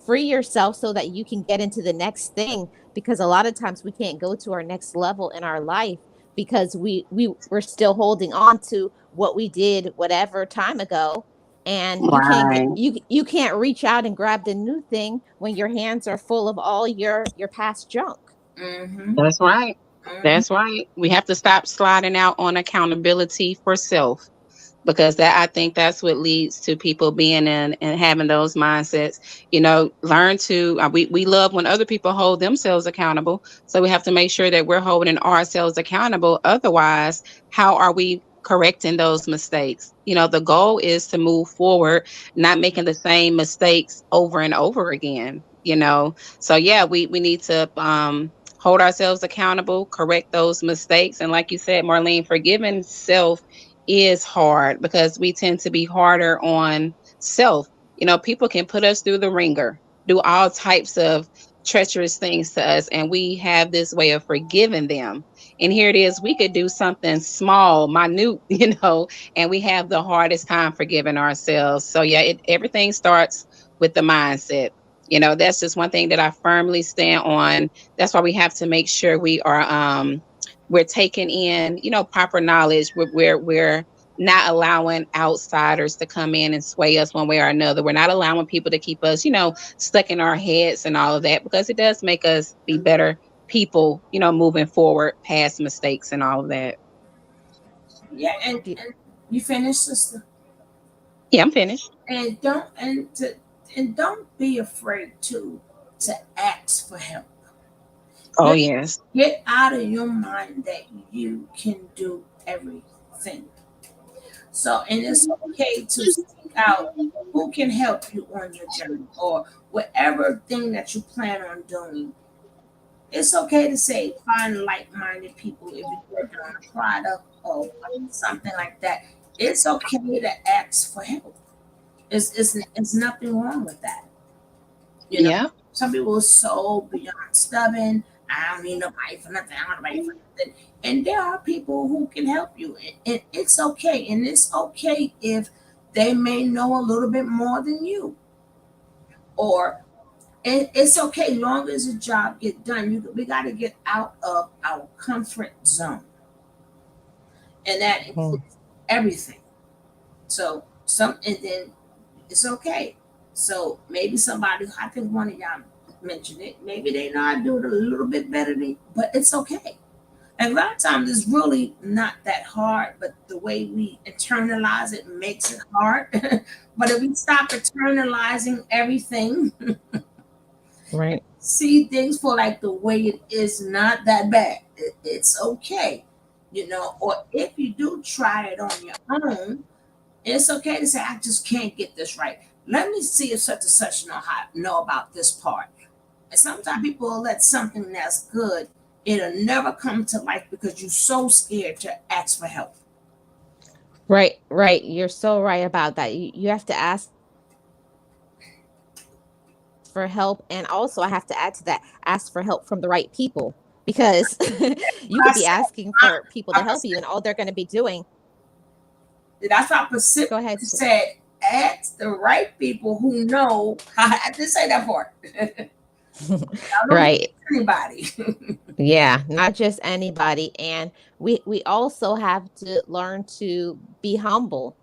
free yourself so that you can get into the next thing, because a lot of times we can't go to our next level in our life because we're still holding on to what we did whatever time ago. and Right. you can't reach out and grab the new thing when your hands are full of all your past junk. Mm-hmm. That's right. Mm-hmm. That's right. We have to stop sliding out on accountability for self, because that, I think that's what leads to people being in and having those mindsets. Learn to we love when other people hold themselves accountable, so we have to make sure that we're holding ourselves accountable. Otherwise, how are we correcting those mistakes? The goal is to move forward, not making the same mistakes over and over again. So yeah, we need to hold ourselves accountable, correct those mistakes, and like you said, Marlene, forgiving self is hard because we tend to be harder on self. People can put us through the ringer, do all types of treacherous things to us, and we have this way of forgiving them. And here it is, we could do something small, minute, and we have the hardest time forgiving ourselves. So yeah, everything starts with the mindset. That's just one thing that I firmly stand on. That's why we have to make sure we're taking in, proper knowledge. We're not allowing outsiders to come in and sway us one way or another. We're not allowing people to keep us, stuck in our heads and all of that, because it does make us be better people, moving forward past mistakes and all of that. Yeah, Y- and you finished, sister. Yeah, I'm finished. And don't be afraid to ask for help. Oh, Get yes. get out of your mind that you can do everything. So, and it's okay to seek out who can help you on your journey or whatever thing that you plan on doing. It's okay to say find like-minded people if you're working on a product or something like that. It's okay to ask for help. It's nothing wrong with that. You know, Yeah. some people are so beyond stubborn. I don't need nobody for nothing. I don't need nobody for nothing. And there are people who can help you. And it's okay. And it's okay if they may know a little bit more than you. Or it's okay long as the job get done. We got to get out of our comfort zone. And that mm. includes everything. And then it's okay. So maybe somebody, I think one of y'all mentioned it, maybe they know I do it a little bit better than me, but it's okay. And a lot of times it's really not that hard, but the way we internalize it makes it hard. But if we stop internalizing everything, Right. see things for like the way it is, not that bad. It's okay. Or if you do try it on your own, it's okay to say, I just can't get this right. Let me see if such and such know about this part. And sometimes people will let something that's good, it'll never come to life because you're so scared to ask for help. Right, right. You're so right about that. You have to ask for help, and also I have to add to that, ask for help from the right people, because you I could be said, asking I, for people to I, help you, and all they're going to be doing. that's why I Go ahead. specifically said, ask the right people who know. I did say that part. I don't Right. anybody. Yeah, not just anybody. And we also have to learn to be humble.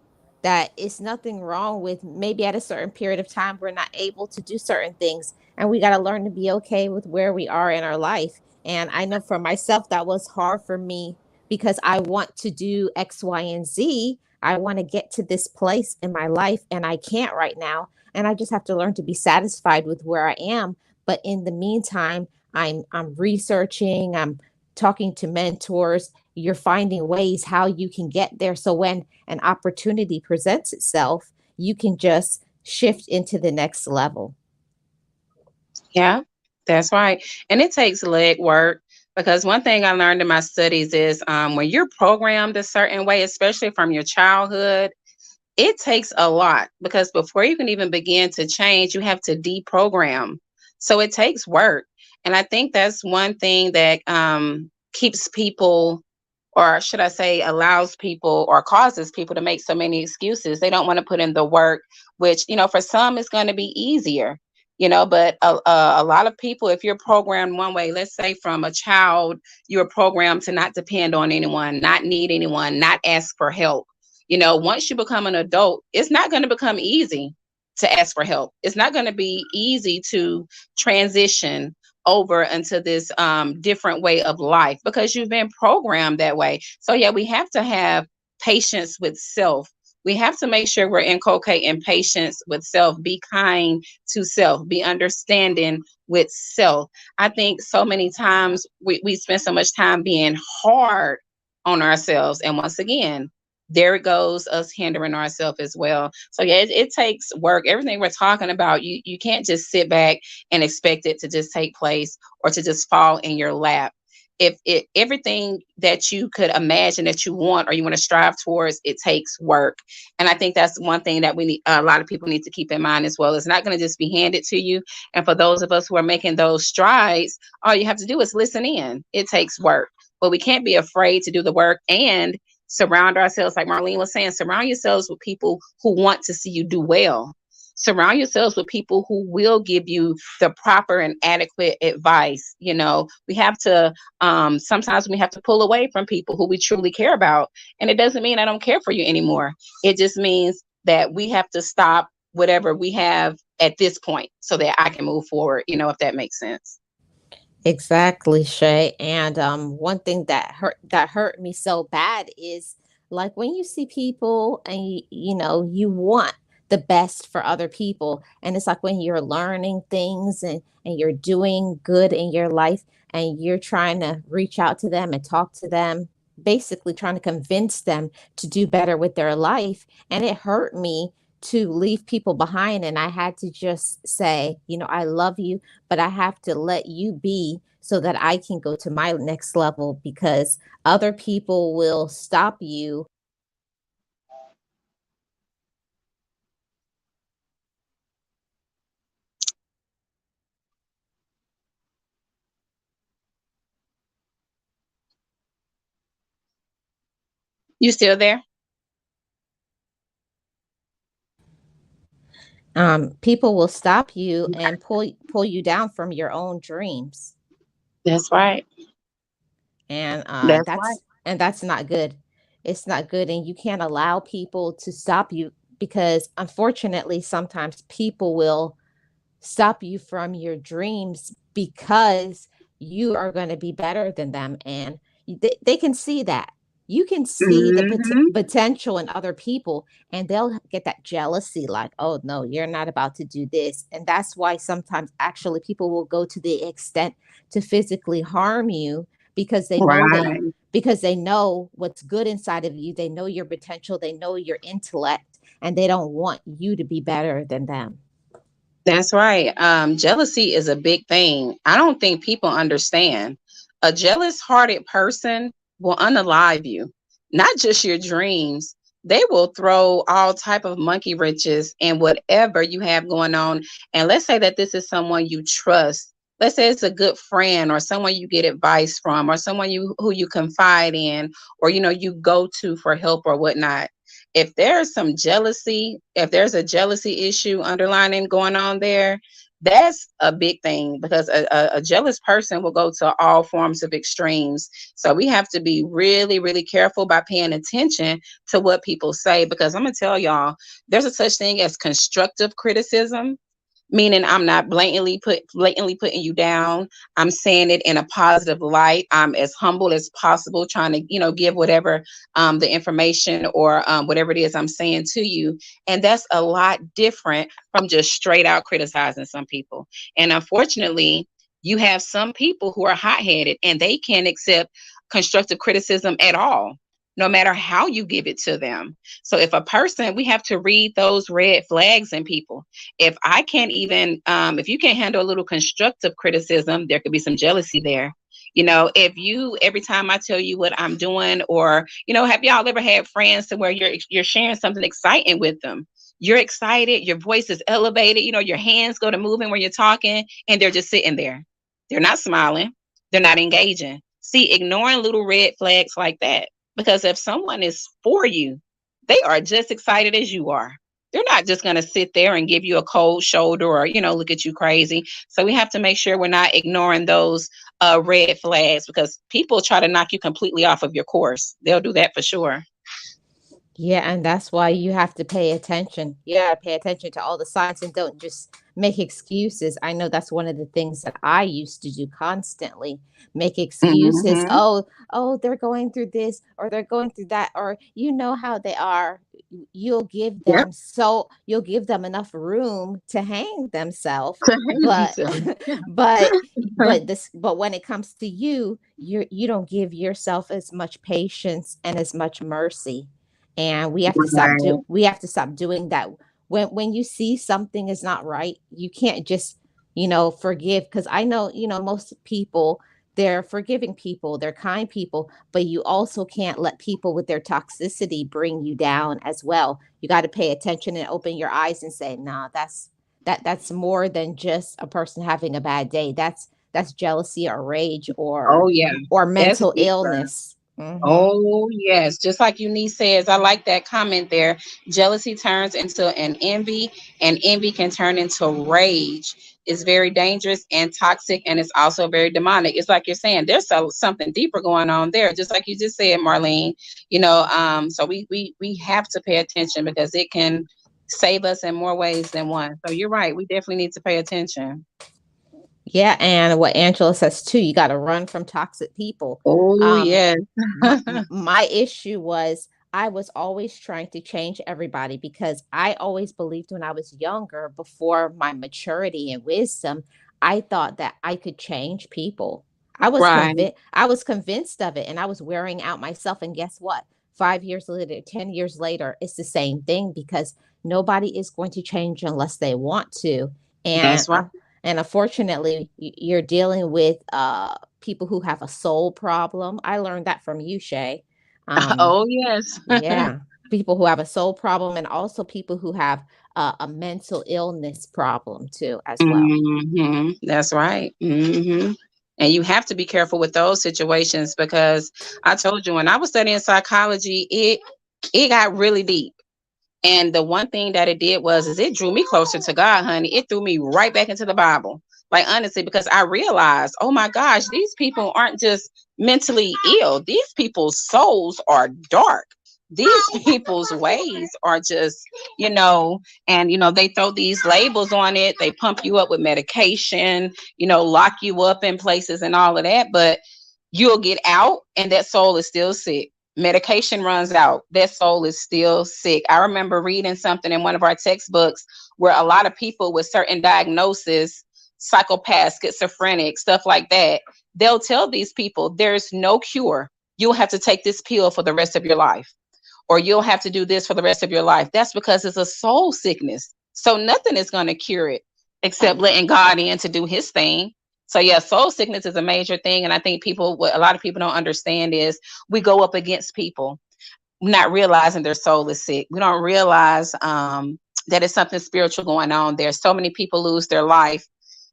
That it's nothing wrong with maybe at a certain period of time we're not able to do certain things, and we got to learn to be okay with where we are in our life. And I know for myself that was hard for me because I want to do X, Y, and Z. I want to get to this place in my life and I can't right now. And I just have to learn to be satisfied with where I am. But in the meantime, I'm researching, I'm talking to mentors, you're finding ways how you can get there, so when an opportunity presents itself, you can just shift into the next level. Yeah, that's right. And it takes leg work, because one thing I learned in my studies is when you're programmed a certain way, especially from your childhood, it takes a lot, because before you can even begin to change, you have to deprogram. So it takes work. And I think that's one thing that keeps people, or should I say, allows people or causes people to make so many excuses. They don't want to put in the work, which, for some is going to be easier, but a lot of people, if you're programmed one way, let's say from a child, you're programmed to not depend on anyone, not need anyone, not ask for help. Once you become an adult, it's not going to become easy to ask for help. It's not going to be easy to transition over into this different way of life because you've been programmed that way. So yeah, we have to have patience with self. We have to make sure we're inculcating patience with self. Be kind to self. Be understanding with self. I think so many times we spend so much time being hard on ourselves. And once again, there it goes, us hindering ourselves as well. So yeah, it takes work. Everything we're talking about, you can't just sit back and expect it to just take place or to just fall in your lap. If it everything that you could imagine that you want or you want to strive towards, it takes work. And I think that's one thing that we need, a lot of people need to keep in mind as well. It's not going to just be handed to you. And for those of us who are making those strides, all you have to do is listen in. It takes work, but we can't be afraid to do the work and surround ourselves, like Marlene was saying, surround yourselves with people who want to see you do well. Surround yourselves with people who will give you the proper and adequate advice. We have to, sometimes we have to pull away from people who we truly care about. And it doesn't mean I don't care for you anymore. It just means that we have to stop whatever we have at this point so that I can move forward, if that makes sense. Exactly, Shay. And one thing that hurt me so bad is like when you see people and you want the best for other people, and it's like when you're learning things and you're doing good in your life, and you're trying to reach out to them and talk to them, basically trying to convince them to do better with their life. And it hurt me to leave people behind, and I had to just say, I love you, but I have to let you be so that I can go to my next level, because other people will stop you. You still there? People will stop you and pull you down from your own dreams, That's right. and That's right. that's not good. It's not good, and you can't allow people to stop you, because unfortunately sometimes people will stop you from your dreams because you are going to be better than them, and they can see that. You can see the Hmm. potential in other people, and they'll get that jealousy, like, oh no, you're not about to do this. And that's why sometimes actually people will go to the extent to physically harm you, because they know that Right. because they know what's good inside of you, they know your potential, they know your intellect, and they don't want you to be better than them. That's right. Jealousy is a big thing. I don't think people understand. A jealous hearted person will unalive you, not just your dreams. They will throw all type of monkey wrenches in whatever you have going on. And let's say that this is someone you trust. Let's say it's a good friend or someone you get advice from or someone who you confide in or you go to for help or whatnot. If there's some jealousy, if there's a jealousy issue underlining going on there, that's a big thing because a jealous person will go to all forms of extremes. So we have to be really, really careful by paying attention to what people say because I'm gonna tell y'all, there's a such thing as constructive criticism, meaning I'm not blatantly putting you down. I'm saying it in a positive light. I'm as humble as possible, trying to give whatever the information or whatever it is I'm saying to you, and that's a lot different from just straight out criticizing some people. And unfortunately, you have some people who are hot headed and they can't accept constructive criticism at all, no matter how you give it to them. So if a person, we have to read those red flags in people. If I can't even if you can't handle a little constructive criticism, there could be some jealousy there. If you every time I tell you what I'm doing, or have y'all ever had friends to where you're sharing something exciting with them, you're excited, your voice is elevated, your hands go to moving when you're talking, and they're just sitting there, they're not smiling, they're not engaging. See, ignoring little red flags like that, because if someone is for you, they are just excited as you are. They're not just going to sit there and give you a cold shoulder or look at you crazy. So we have to make sure we're not ignoring those red flags, because people try to knock you completely off of your course. They'll do that for sure. Yeah, and that's why you have to pay attention. You gotta pay attention to all the signs and don't just make excuses. I know that's one of the things that I used to do constantly. Make excuses. Hmm. Oh, they're going through this or they're going through that, or you know how they are. Yep. You'll give them enough room to hang themselves, To hang but themselves. but but when it comes to you, you don't give yourself as much patience and as much mercy, and Right. we have to stop doing that. When you see something is not right, you can't just, forgive, because I know, most people, they're forgiving people, they're kind people, but you also can't let people with their toxicity bring you down as well. You got to pay attention and open your eyes and say, nah, that's more than just a person having a bad day. That's jealousy or rage Oh yeah, or that's mental deeper. illness. Hmm. Oh, yes. Just like Eunice says, I like that comment there. Jealousy turns into an envy, and envy can turn into rage. It's very dangerous and toxic, and it's also very demonic. It's like you're saying, there's something deeper going on there, just like you just said, Marlene. So we have to pay attention because it can save us in more ways than one. So you're right. We definitely need to pay attention. Yeah, and what Angela says too, you got to run from toxic people. Oh, Um, yes. my issue was I was always trying to change everybody because I always believed when I was younger, before my maturity and wisdom, I thought that I could change people. Right. I was convinced of it, and I was wearing out myself. And guess what? 5 years later, 10 years later, it's the same thing, because nobody is going to change unless they want to. And That's right. and unfortunately, you're dealing with people who have a soul problem. I learned that from you, Shay. Um, Oh, yes. yeah, people who have a soul problem, and also people who have a mental illness problem too, as well. That's right. And you have to be careful with those situations because I told you when I was studying psychology, it got really deep. And the one thing that it did was is it drew me closer to God, honey. It threw me right back into the Bible. Like honestly, because I realized, oh my gosh, these people aren't just mentally ill. These people's souls are dark. These people's ways are just, you know, and they throw these labels on it. They pump you up with medication, lock you up in places and all of that. But you'll get out and that soul is still sick. Medication runs out, that soul is still sick. I remember reading something in one of our textbooks where a lot of people with certain diagnoses, psychopaths, schizophrenic, stuff like that, they'll tell these people there's no cure. You'll have to take this pill for the rest of your life, or you'll have to do this for the rest of your life. That's because it's a soul sickness. So nothing is going to cure it except letting God in to do his thing. So yeah, soul sickness is a major thing. And I think what a lot of people don't understand is we go up against people not realizing their soul is sick. We don't realize that it's something spiritual going on there. So many people lose their life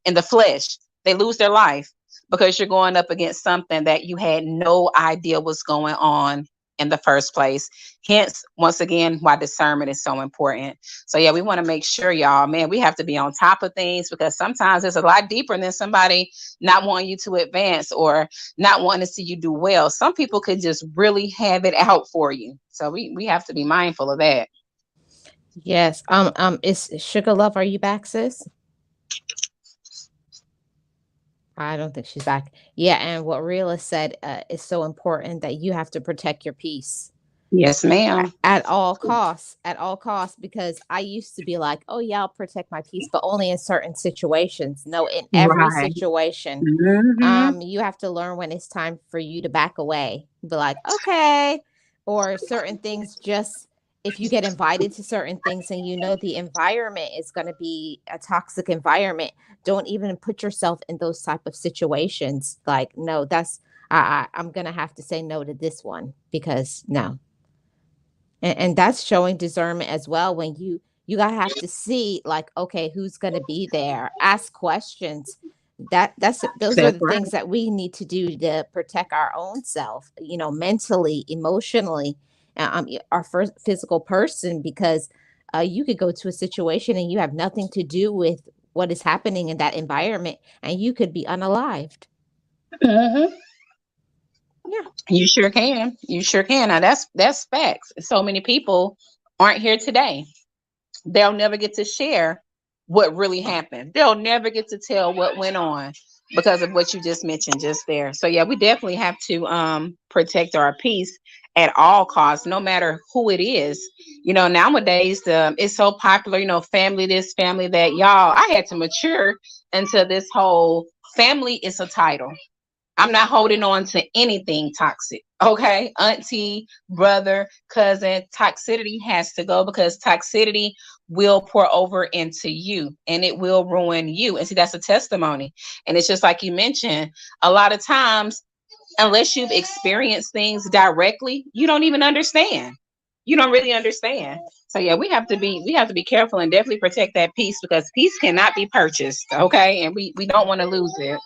in the flesh. They lose their life because you're going up against something that you had no idea was going on in the first place. Hence, once again, why discernment is so important. So yeah, we want to make sure, y'all, man, we have to be on top of things because sometimes it's a lot deeper than somebody not wanting you to advance or not wanting to see you do well. Some people could just really have it out for you. So we have to be mindful of that. Yes. Is Sugar Love? Are you back, sis? I don't think she's back. Yeah, and what Rila said is so important, that you have to protect your peace Yes, ma'am. at all costs, because I used to be like, oh yeah, I'll protect my peace, but only in certain situations. No, in every Right. situation. Hmm. You have to learn when it's time for you to back away, be like, okay. Or certain things, just if you get invited to certain things and you know the environment is going to be a toxic environment, don't even put yourself in those type of situations. Like, no, I'm going to have to say no to this one, because no. And that's showing discernment as well, when you gotta have to see, like, okay, who's gonna be there, ask questions. Those are That's the right. things that we need to do to protect our own self, mentally, emotionally, our first physical person, because you could go to a situation and you have nothing to do with what is happening in that environment, and you could be unalived. Hmm. Yeah. You sure can. You sure can. Now that's facts. So many people aren't here today. They'll never get to share what really happened. They'll never get to tell what went on because of what you just mentioned just there. So yeah, we definitely have to protect our peace at all costs, no matter who it is. You know, nowadays it's so popular, you know, family this, family that. Y'all, I had to mature into this whole family is a title. I'm not holding on to anything toxic. Okay. Auntie, brother, cousin, toxicity has to go because toxicity will pour over into you and it will ruin you. And see, that's a testimony. And it's just like you mentioned, a lot of times, unless you've experienced things directly, you don't even understand. You don't really understand. So yeah, we have to be careful and definitely protect that peace because peace cannot be purchased. Okay. And we don't want to lose it.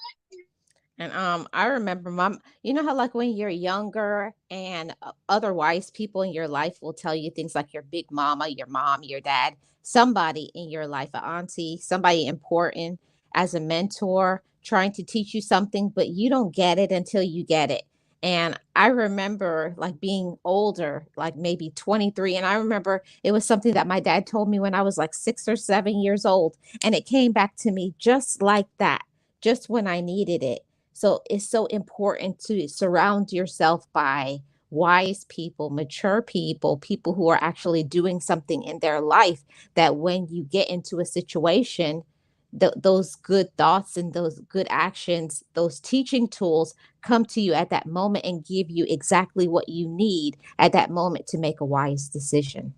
And I remember mom, you know how like when you're younger and other wise people in your life will tell you things like your big mama, your mom, your dad, somebody in your life, an auntie, somebody important as a mentor, trying to teach you something, but you don't get it until you get it. And I remember like being older, like maybe 23. And I remember it was something that my dad told me when I was like 6 or 7 years old. And it came back to me just like that, just when I needed it. So it's so important to surround yourself by wise people, mature people, people who are actually doing something in their life that when you get into a situation, those good thoughts and those good actions, those teaching tools come to you at that moment and give you exactly what you need at that moment to make a wise decision.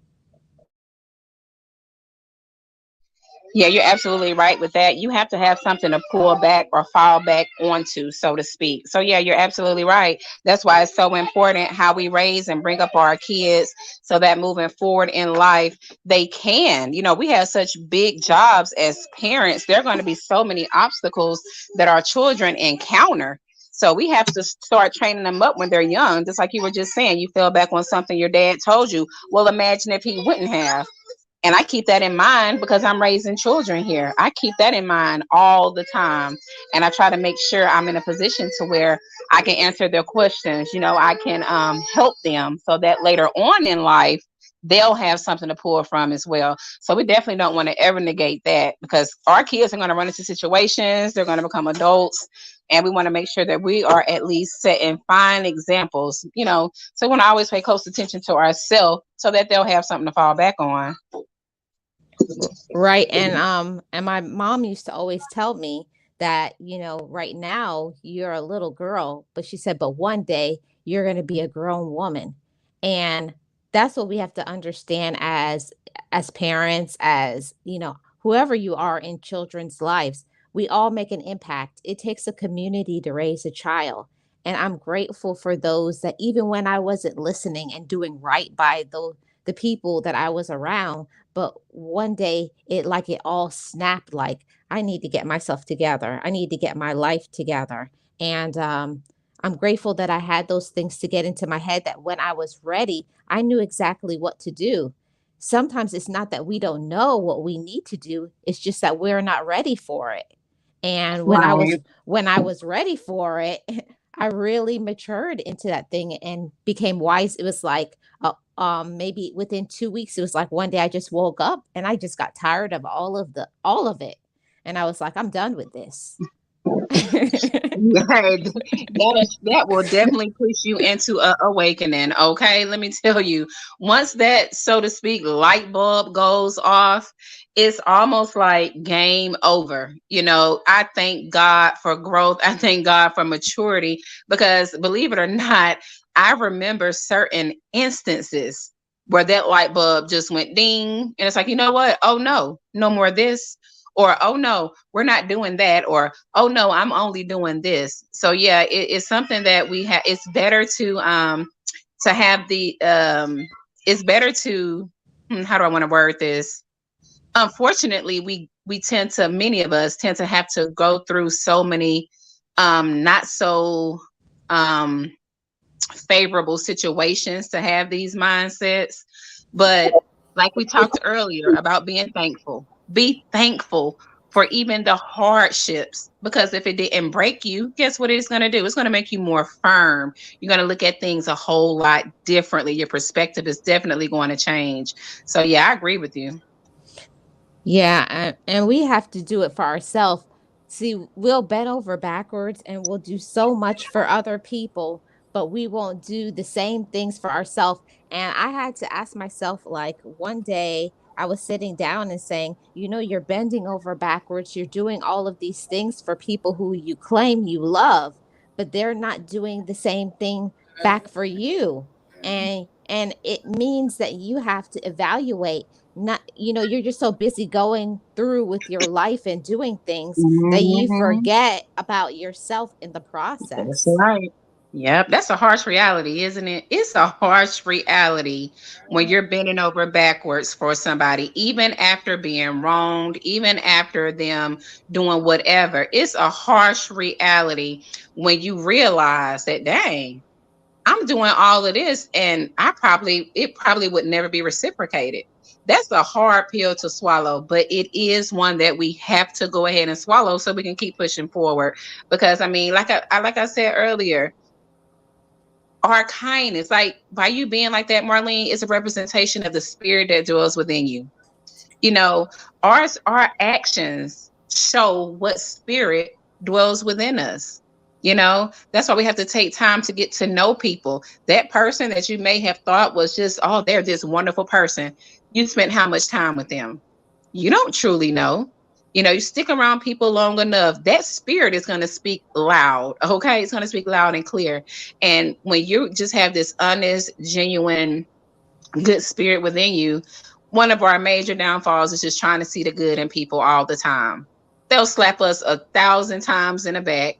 Yeah, you're absolutely right with that. You have to have something to pull back or fall back onto, so to speak. So, yeah, you're absolutely right. That's why it's so important how we raise and bring up our kids so that moving forward in life, they can. You know, we have such big jobs as parents. There are going to be so many obstacles that our children encounter. So we have to start training them up when they're young. Just like you were just saying, you fell back on something your dad told you. Well, imagine if he wouldn't have. And I keep that in mind because I'm raising children here. I keep that in mind all the time. And I try to make sure I'm in a position to where I can answer their questions. You know, I can help them so that later on in life, they'll have something to pull from as well. So we definitely don't want to ever negate that because our kids are going to run into situations, they're going to become adults. And we want to make sure that we are at least setting fine examples, you know. So we want to always pay close attention to ourselves so that they'll have something to fall back on. Right. And my mom used to always tell me that, you know, right now you're a little girl, but she said, but one day you're going to be a grown woman. And that's what we have to understand as parents, as, you know, whoever you are in children's lives. We all make an impact. It takes a community to raise a child. And I'm grateful for those that even when I wasn't listening and doing right by the people that I was around, but one day it all snapped like I need to get myself together. I need to get my life together. And I'm grateful that I had those things to get into my head that when I was ready, I knew exactly what to do. Sometimes it's not that we don't know what we need to do, it's just that we're not ready for it. And Right. when I was ready for it, I really matured into that thing and became wise. It was like maybe within 2 weeks, it was like one day I just woke up and I just got tired of all of it. And I was like, I'm done with this. Right. That will definitely push you into a awakening. Okay. Let me tell you, once that, so to speak, light bulb goes off, it's almost like game over. You know, I thank God for growth. I thank God for maturity because believe it or not, I remember certain instances where that light bulb just went ding. And it's like, you know what? Oh no, no more of this. Or, oh no, we're not doing that. Or, oh no, I'm only doing this. So yeah, it's something that we have. It's better to have the it's better to how do I want to word this? Unfortunately, we tend to, many of us tend to have to go through so many not so um favorable situations to have these mindsets. But like we talked earlier about being thankful, be thankful for even the hardships. Because if it didn't break you, guess what it's going to do? It's going to make you more firm. You're going to look at things a whole lot differently. Your perspective is definitely going to change. So, yeah, I agree with you. Yeah, and we have to do it for ourselves. See, we'll bend over backwards and we'll do so much for other people, but we won't do the same things for ourselves. And I had to ask myself, like, one day I was sitting down and saying, you're bending over backwards, you're doing all of these things for people who you claim you love, but they're not doing the same thing back for you. And it means that you have to evaluate, not you're just so busy going through with your life and doing things that you Mhm. forget about yourself in the That's process. right. Yep, that's a harsh reality, isn't it? It's a harsh reality when you're bending over backwards for somebody, even after being wronged, even after them doing whatever. It's a harsh reality when you realize that, dang, I'm doing all of this and it probably would never be reciprocated. That's a hard pill to swallow, but it is one that we have to go ahead and swallow so we can keep pushing forward. Because I mean, like I said earlier, our kindness, like by you being like that, Marlene, is a representation of the spirit that dwells within you. You know, our actions show what spirit dwells within us. That's why we have to take time to get to know people. That person that you may have thought was just, oh, they're this wonderful person. You spent how much time with them? You don't truly know. You stick around people long enough, that spirit is going to speak loud. Okay. It's going to speak loud and clear. And when you just have this honest, genuine, good spirit within you, one of our major downfalls is just trying to see the good in people all the time. They'll slap us 1,000 times in the back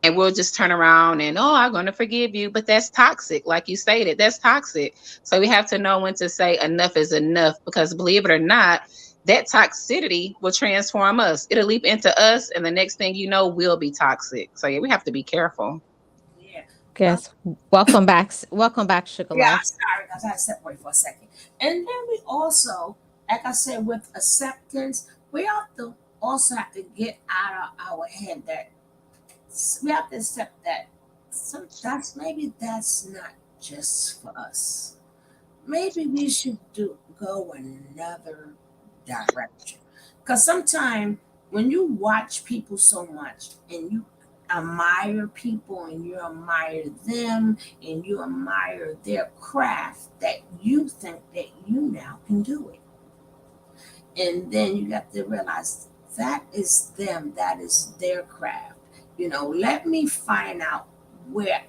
and we'll just turn around and, oh, I'm going to forgive you. But that's toxic. Like you stated, that's toxic. So we have to know when to say enough is enough, because believe it or not, that toxicity will transform us. It'll leap into us. And the next thing you know, we'll be toxic. So yeah, we have to be careful. Yeah. Well, Yes, welcome back, sugar yeah, love. sorry, guys. I had to separate for a second. And then we also, like I said, with acceptance, we have to also have to get out of our head that we have to accept that maybe that's not just for us. Maybe we should go another direction. Because sometimes when you watch people so much and you admire people and you admire them and you admire their craft, that you think that you now can do it. And then you have to realize that is them, that is their craft. Let me find out where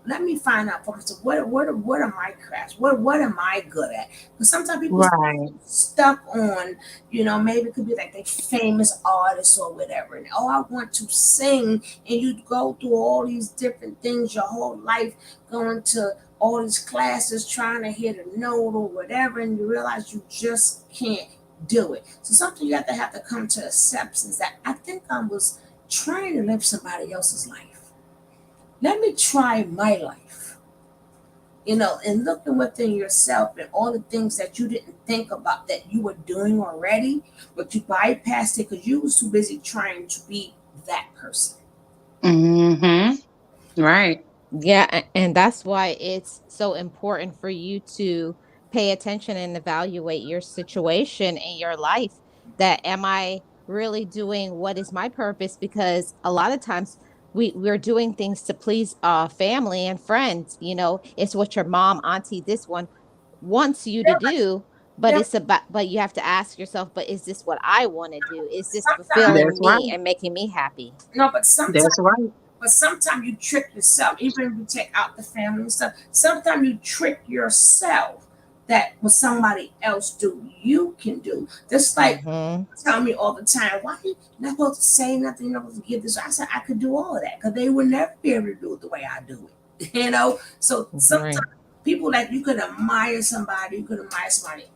let me find out first what are my crafts, what am I good at, because sometimes people Right. stuck on, maybe it could be like they famous artists or whatever, and oh, I want to sing, and you go through all these different things your whole life, going to all these classes trying to hit a note or whatever, and you realize you just can't do it. So something you have to come to acceptance that I think I was trying to live somebody else's life. Let me try my life, and looking within yourself and all the things that you didn't think about that you were doing already, but you bypassed it because you was too busy trying to be that person. Mm-hmm. Right. Yeah, and that's why it's so important for you to pay attention and evaluate your situation in your life. That, am I really doing what is my purpose? Because a lot of times we're doing things to please family and friends. It's what your mom, auntie, this one wants you to do, but Yeah, but you have to ask yourself, but is this what I want to do? Is this sometimes fulfilling That's me right. and making me happy? no, but sometimes That's right. but sometimes you trick yourself. Even if you take out the family and stuff, sometimes you trick yourself that what somebody else do, you can do. Just like Mhm. tell me all the time, why you not supposed to say nothing, you're not supposed to give this. I said I could do all of that because they would never be able to do it the way I do it. So Right. sometimes people like you could admire somebody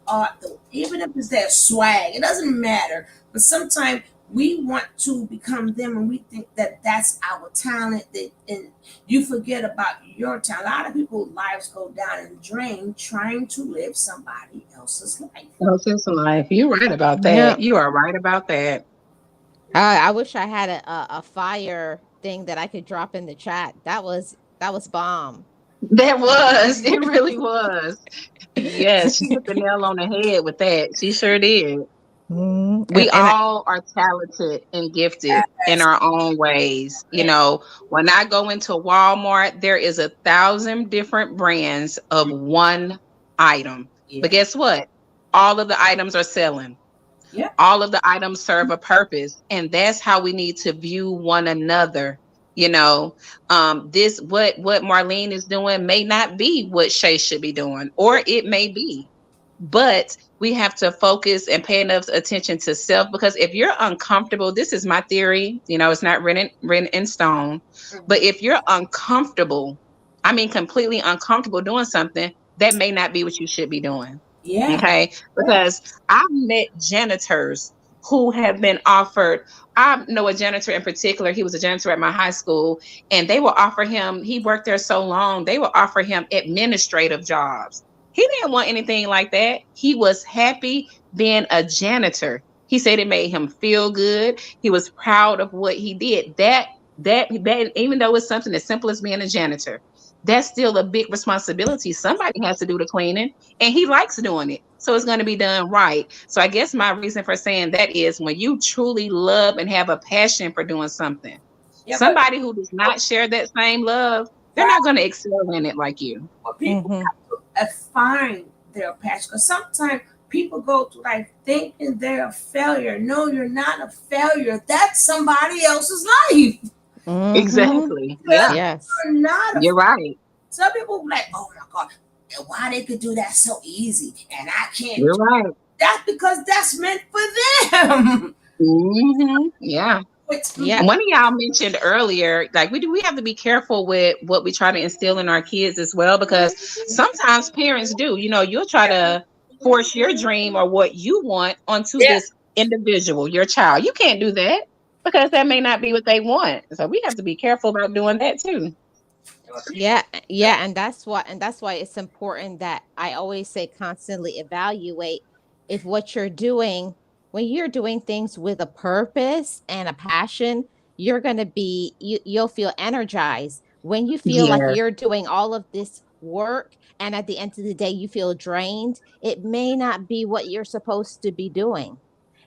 art, though, even if it's their swag, it doesn't matter. But sometimes we want to become them and we think that that's our talent, and you forget about your talent. A lot of people's lives go down in the drain trying to live somebody else's life. That's just life. You're right about Yeah. that. You are right about that. I wish I had a fire thing that I could drop in the chat. That was bomb. That was, it really was. Yes, she hit the nail on the head with that. She sure did. Mhm. We And I, all are talented and gifted in Yes, our own ways. You yes, know, when I go into Walmart, there is 1,000 different brands of one item. But yeah, guess what? All of the items are selling. yeah, All of the items serve a purpose, and that's how we need to view one another. You know, this what Marlene is doing may not be what Shay should be doing, or it may be, but we have to focus and pay enough attention to self, because if you're uncomfortable, this is my theory, you know, it's not written in stone, but mhm, if you're uncomfortable, I mean completely uncomfortable doing something, that may not be what you should be doing. yeah, Okay, yeah, because I've met janitors who have been offered, I know a janitor in particular, he was a janitor at my high school, and they will offer him, he worked there so long, they will offer him administrative jobs. He didn't want anything like that. He was happy being a janitor. He said it made him feel good. He was proud of what he did. That even though it's something as simple as being a janitor, that's still a big responsibility. Somebody has to do the cleaning, and he likes doing it. So it's going to be done right. So I guess my reason for saying that is when you truly love and have a passion for doing something, yeah. somebody who does not share that same love, they're Right, not going to excel in it like you. but people mhm. have to find their passion. Because sometimes people go through life thinking they're a failure. No, you're not a failure. That's somebody else's life. Mhm. Exactly. Because Yeah, Yes. you're not a. you're right. Some people be like, oh my God, why they could do that so easy and I can't. You're right. That's because that's meant for them. Yeah. It's, Yeah. One of y'all mentioned earlier, like we have to be careful with what we try to instill in our kids as well, because sometimes parents do. You know, you'll try to force your dream or what you want onto yeah, this individual, your child. You can't do that because that may not be what they want. So we have to be careful about doing that too. Yeah, yeah, and that's why it's important that I always say constantly evaluate if what you're doing, when you're doing things with a purpose and a passion, you'll feel energized. When you feel like Yes, you're doing all of this work and at the end of the day you feel drained, it may not be what you're supposed to be doing.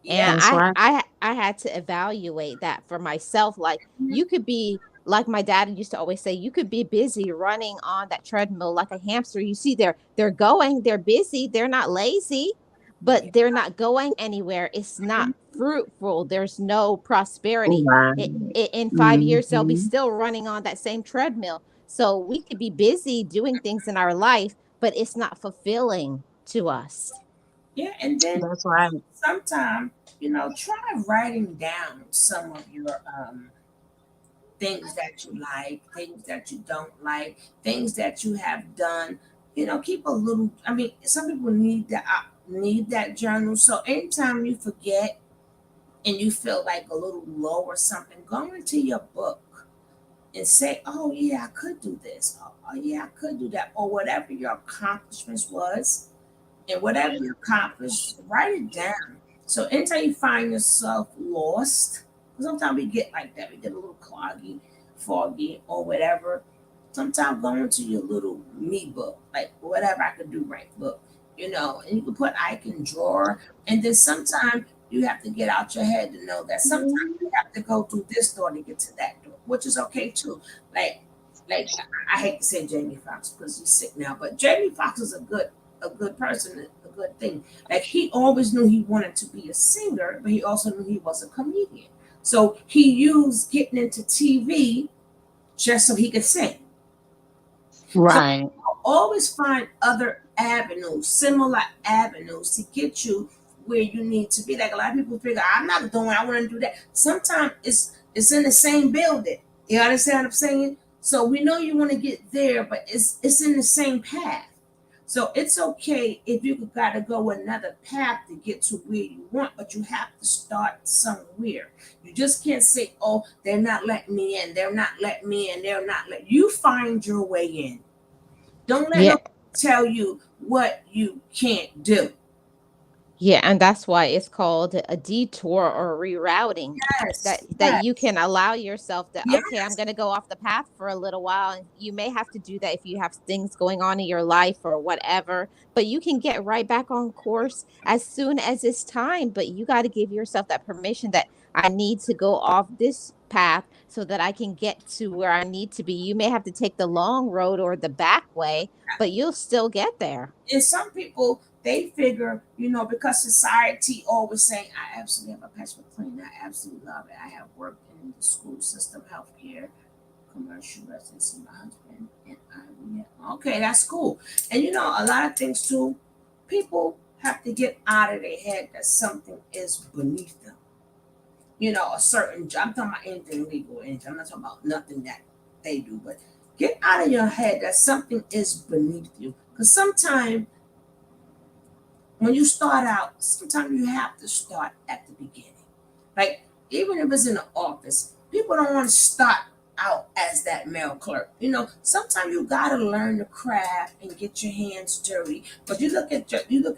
And yeah, that's right. I had to evaluate that for myself. Like you could be like my dad used to always say, you could be busy running on that treadmill like a hamster. You see, they're going, they're busy, they're not lazy, yeah. but they're not going anywhere. It's not fruitful. There's no prosperity. Right. In 5 years, they'll be Hmm. still running on that same treadmill. So we could be busy doing things in our life, but it's not fulfilling to us. Yeah, and then That's right. sometimes, try writing down some of your things that you like, things that you don't like, things that you have done. Keep a little. I mean, some people need that journal. So anytime you forget and you feel like a little low or something, go into your book and say, "Oh yeah, I could do this. Oh yeah, I could do that," or whatever your accomplishments was, and whatever you accomplish, write it down. So anytime you find yourself lost, because sometimes we get like that, we get a little foggy, or whatever. Sometimes go into your little me book, like whatever I could do right book, and you can put I can draw, and then sometimes you have to get out your head to know that sometimes you have to go through this door to get to that door, which is okay too. Like, I hate to say Jamie Foxx because he's sick now, but Jamie Foxx is a good person, a good thing. Like he always knew he wanted to be a singer, but he also knew he was a comedian. So he used getting into TV just so he could sing. So Right. always find other avenues, similar avenues to get you where you need to be. Like a lot of people figure, I'm not doing, I want to do that. Sometimes it's in the same building. You understand what I'm saying? So we know you want to get there, but it's in the same path. So it's okay if you gotta go another path to get to where you want, but you have to start somewhere. You just can't say, "Oh, they're not letting me in. They're not letting me in. They're not letting." You find your way in. Don't let Yeah. nobody tell you what you can't do. Yeah, and that's why it's called a detour or rerouting. That Yes, that yes, you can allow yourself that, okay, I'm yes. going to go off the path for a little while, and you may have to do that if you have things going on in your life or whatever, but you can get right back on course as soon as it's time, but you got to give yourself that permission that I need to go off this path so that I can get to where I need to be. You may have to take the long road or the back way, but you'll still get there. And some people they figure, because society always saying, I absolutely have a passion for cleaning. I absolutely love it. I have worked in the school system, healthcare, commercial residency, my husband, and I. Yeah, okay, that's cool. And a lot of things too. People have to get out of their head that something is beneath them. A certain job. I'm talking about anything legal, anything. I'm not talking about nothing that they do, but get out of your head that something is beneath you. Because sometimes when you start out, sometimes you have to start at the beginning. Like, even if it's in the office, people don't want to start out as that mail clerk. Sometimes you gotta learn the craft and get your hands dirty. But you look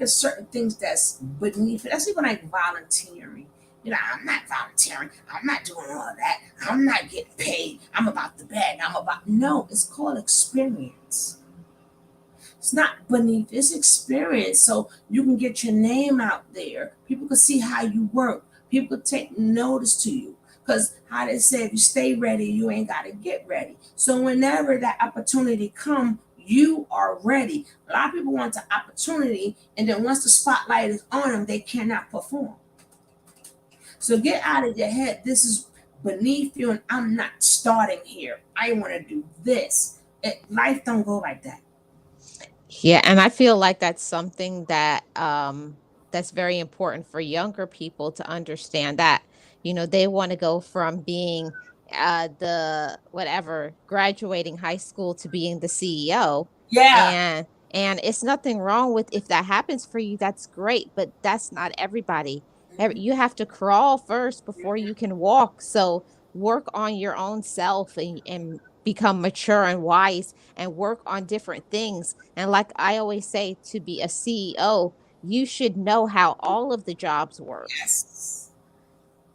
at certain things that's beneath it. That's even like volunteering. I'm not volunteering. I'm not doing all of that. I'm not getting paid. I'm about the bag. No. It's called experience. It's not beneath, it's experience. So you can get your name out there. People can see how you work. People can take notice to you. Because how they say, if you stay ready, you ain't got to get ready. So whenever that opportunity come, you are ready. A lot of people want the opportunity, and then once the spotlight is on them, they cannot perform. So get out of your head. This is beneath you, and I'm not starting here. I want to do this. Life don't go like that. Yeah, and I feel like that's something that that's very important for younger people to understand that, they want to go from being the whatever graduating high school to being the CEO, Yeah. and it's nothing wrong with if that happens for you, that's great, but that's not everybody. You have to crawl first before you can walk. So work on your own self and become mature and wise and work on different things. And like I always say, to be a CEO, you should know how all of the jobs work. Yes.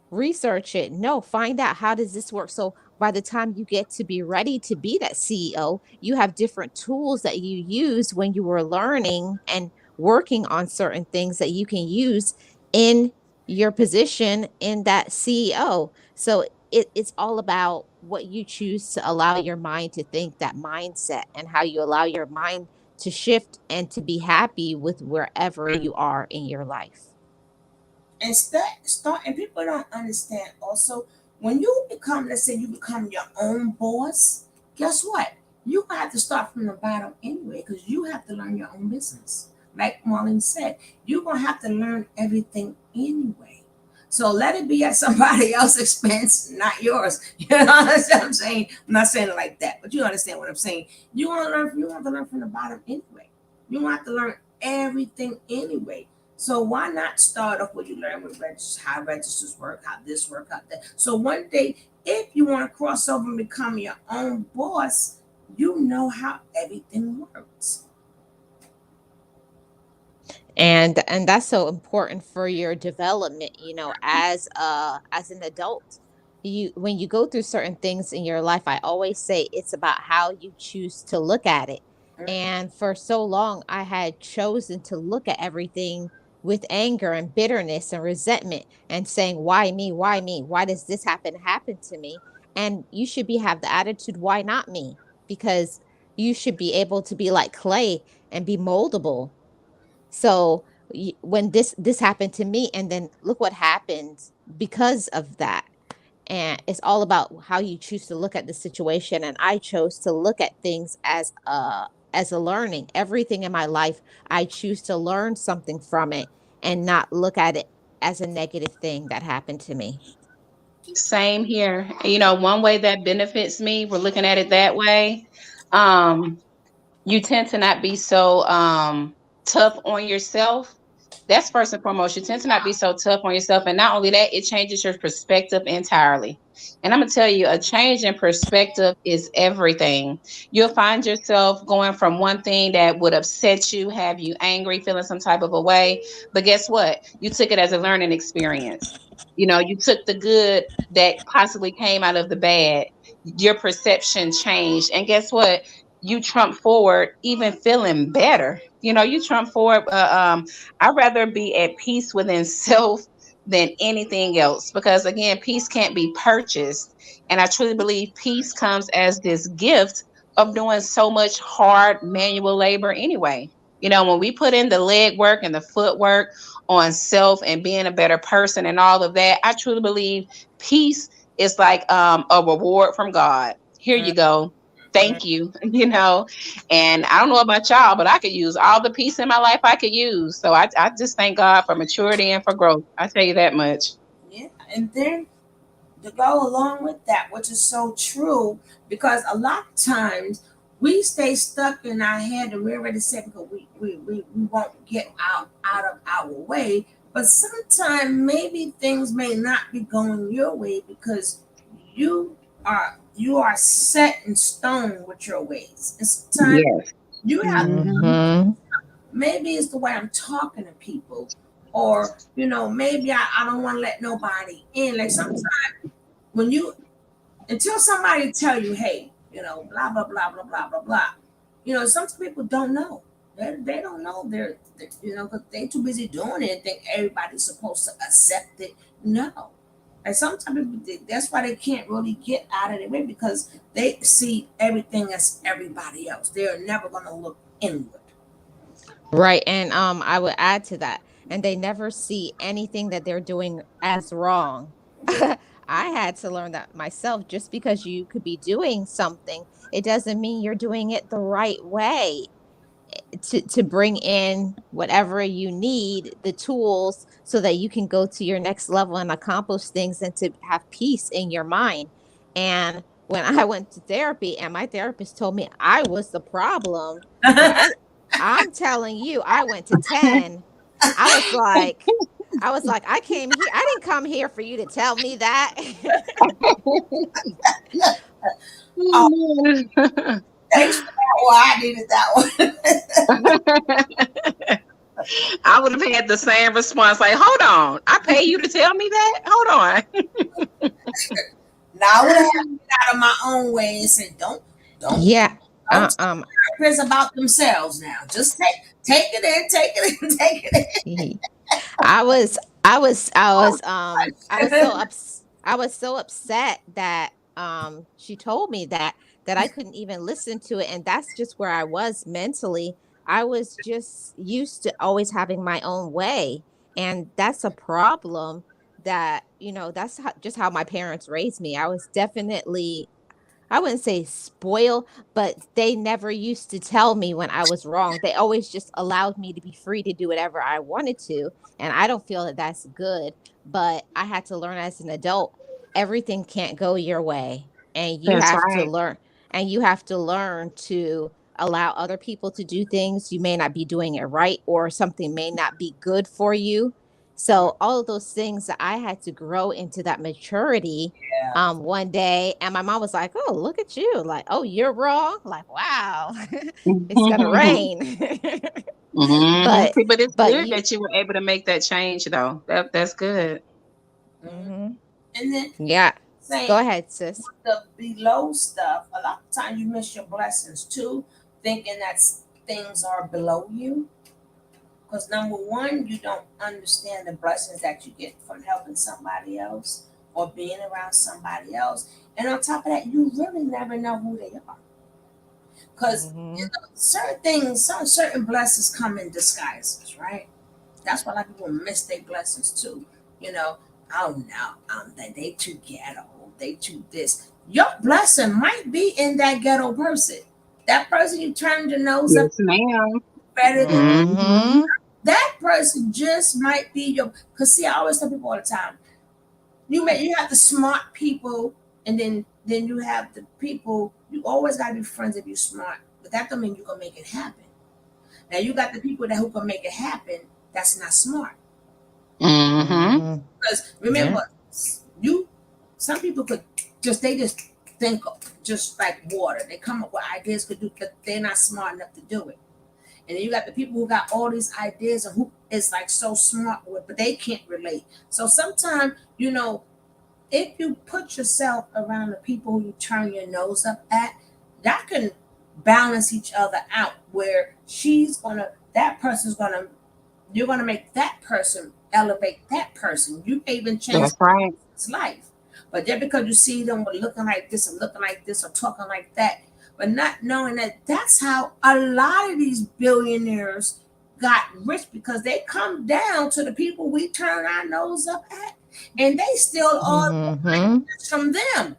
Research it. No, find out how does this work. So by the time you get to be ready to be that CEO, you have different tools that you use when you were learning and working on certain things that you can use in your position in that CEO. So it's all about what you choose to allow your mind to think, that mindset, and how you allow your mind to shift and to be happy with wherever you are in your life. And start, and people don't understand also, when you become, let's say you become your own boss, guess what? You have to start from the bottom anyway, because you have to learn your own business. Like Marlene said, you're gonna have to learn everything anyway. So let it be at somebody else's expense, not yours. You know what I'm saying? I'm not saying it like that, but you understand what I'm saying. You want to learn from the bottom anyway. You want to learn everything anyway. So why not start off what you learn with how registers work, how this work, how that. So one day, if you want to cross over and become your own boss, you know how everything works. And that's so important for your development, as an adult. You When you go through certain things in your life, I always say it's about how you choose to look at it. And for so long I had chosen to look at everything with anger and bitterness and resentment and saying, why me, why me, why does this happen to me? And you should be have the attitude, why not me? Because you should be able to be like clay and be moldable. So when this happened to me, and then look what happened because of that. And it's all about how you choose to look at the situation. And I chose to look at things as a learning. Everything in my life, I choose to learn something from it and not look at it as a negative thing that happened to me. Same here. One way that benefits me, we're looking at it that way. Um, you tend to not be so tough on yourself. That's first and foremost. You tend to not be so tough on yourself. And not only that, it changes your perspective entirely. And I'm going to tell you, a change in perspective is everything. You'll find yourself going from one thing that would upset you, have you angry, feeling some type of a way. But guess what? You took it as a learning experience. You took the good that possibly came out of the bad. Your perception changed. And guess what? You trump forward, even feeling better. You trump forward. I'd rather be at peace within self than anything else, because again, peace can't be purchased. And I truly believe peace comes as this gift of doing so much hard manual labor anyway. When we put in the leg work and the footwork on self and being a better person and all of that, I truly believe peace is like a reward from God. Here you go. Thank you. And I don't know about y'all, but I could use all the peace in my life I could use. So I just thank God for maturity and for growth. I tell you that much. Yeah, and then to go along with that, which is so true, because a lot of times we stay stuck in our head and we're already said because we won't get out of our way. But sometimes maybe things may not be going your way because you are set in stone with your ways. And sometimes Yes. you have Mhm. maybe it's the way I'm talking to people, or maybe I don't want to let nobody in. Like sometimes when you until somebody tell you, hey, blah blah blah blah blah blah blah. Some people don't know. They don't know. Because they too busy doing it and think everybody's supposed to accept it. No. And sometimes that's why they can't really get out of the way because they see everything as everybody else. They're never going to look inward. Right. And I would add to that. And they never see anything that they're doing as wrong. I had to learn that myself. Just because you could be doing something, it doesn't mean you're doing it the right way. To bring in whatever you need, the tools, so that you can go to your next level and accomplish things and to have peace in your mind. And when I went to therapy and my therapist told me I was the problem, but I'm telling you, I went to 10. I was like, I came here. I didn't come here for you to tell me that. Oh, Oh, thanks for that one. I needed that one. man. I would have had the same response like, hold on, I pay you to tell me that? Hold on. Now I would have had to get out of my own way and say, don't Yeah. don't tell others about themselves now. Just take it in, take it in, take it I was I was in. I was so upset that she told me that I couldn't even listen to it, and that's just where I was mentally. I was just used to always having my own way, and that's a problem. That that's just how my parents raised me. I was definitely, I wouldn't say spoiled, but they never used to tell me when I was wrong. They always just allowed me to be free to do whatever I wanted to. And I don't feel that that's good. But I had to learn as an adult, everything can't go your way. And you That's have to right. learn, to allow other people to do things. You may not be doing it right, or something may not be good for you. So all of those things that I had to grow into that maturity Yeah. one day, and my mom was like, "Oh, look at you. Like, oh, you're wrong." Like, wow. It's gonna rain. Hmm. but But it's but good you that you were able to make that change, though. That's good. Mhm. hmm And then yeah. Go saying ahead, sis. the below stuff, a lot of times you miss your blessings too, thinking that things are below you. Because number one, you don't understand the blessings that you get from helping somebody else or being around somebody else. And on top of that, you really never know who they are. Because hmm certain things, some certain blessings come in disguises, right? That's why a lot of people miss their blessings too. You know, oh no, they too ghetto, they too this. Your blessing might be in that ghetto person. That person you turn your nose up Yes, ma'am. better than Hmm. hmm that person just might be your. Cause see, I always tell people all the time, you have the smart people, and then you have the people. You always gotta be friends if you're smart, but that don't mean you gonna make it happen. Now you got the people that who can make it happen. That's not smart. Hmm. hmm Because Yeah. remember, you some people could just think just like water. They come up with ideas could do, but they're not smart enough to do it. And then you got the people who got all these ideas and who is like so smart with, but they can't relate. So sometimes, if you put yourself around the people you turn your nose up at, that can balance each other out. Where that person's gonna, you're gonna make that person elevate that person. You may even change That's right. his life. But just because you see them looking like this and looking like this or talking like that, but not knowing that that's how a lot of these billionaires got rich, because they come down to the people we turn our nose up at, and they still all Mm-hmm. from them.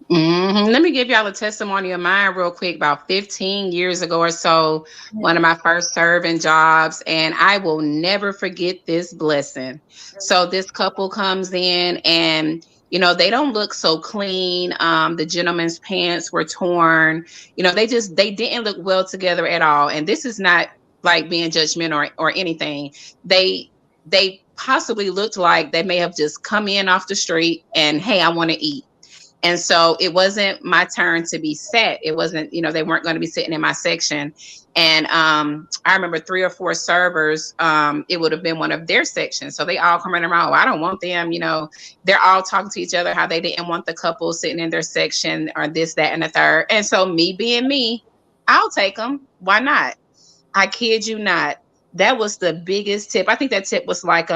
Let me give y'all a testimony of mine real quick. About 15 years ago or so, one of my first serving jobs, and I will never forget this blessing. So this couple comes in, and they don't look so clean. The gentleman's pants were torn. They didn't look well together at all. And this is not like being judgmental or anything. They possibly looked like they may have just come in off the street and, hey, I want to eat. And so it wasn't my turn to be set. It wasn't, they weren't going to be sitting in my section. And I remember 3 or 4 servers, it would have been one of their sections. So they all come running around, oh, I don't want them, they're all talking to each other, how they didn't want the couple sitting in their section or this, that, and the third. And so me being me, I'll take them. Why not? I kid you not. That was the biggest tip. I think that tip was like,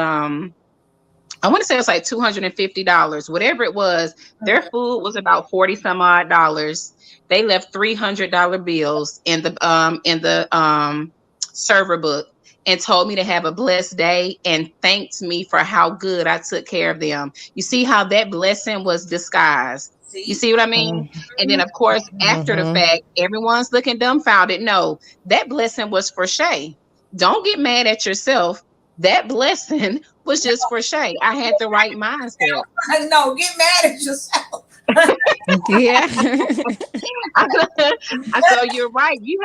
I want to say it was like $250, whatever it was. Their food was about 40 some odd dollars. They left $300 bills in the server book and told me to have a blessed day and thanked me for how good I took care of them. You see how that blessing was disguised. You see what I mean? And then, of course, after the Mm-hmm. fact, everyone's looking dumbfounded. No, that blessing was for Shay. Don't get mad at yourself. That blessing was just for Shay. I had the right mindset. No, get mad at yourself. Yeah. So you're right. You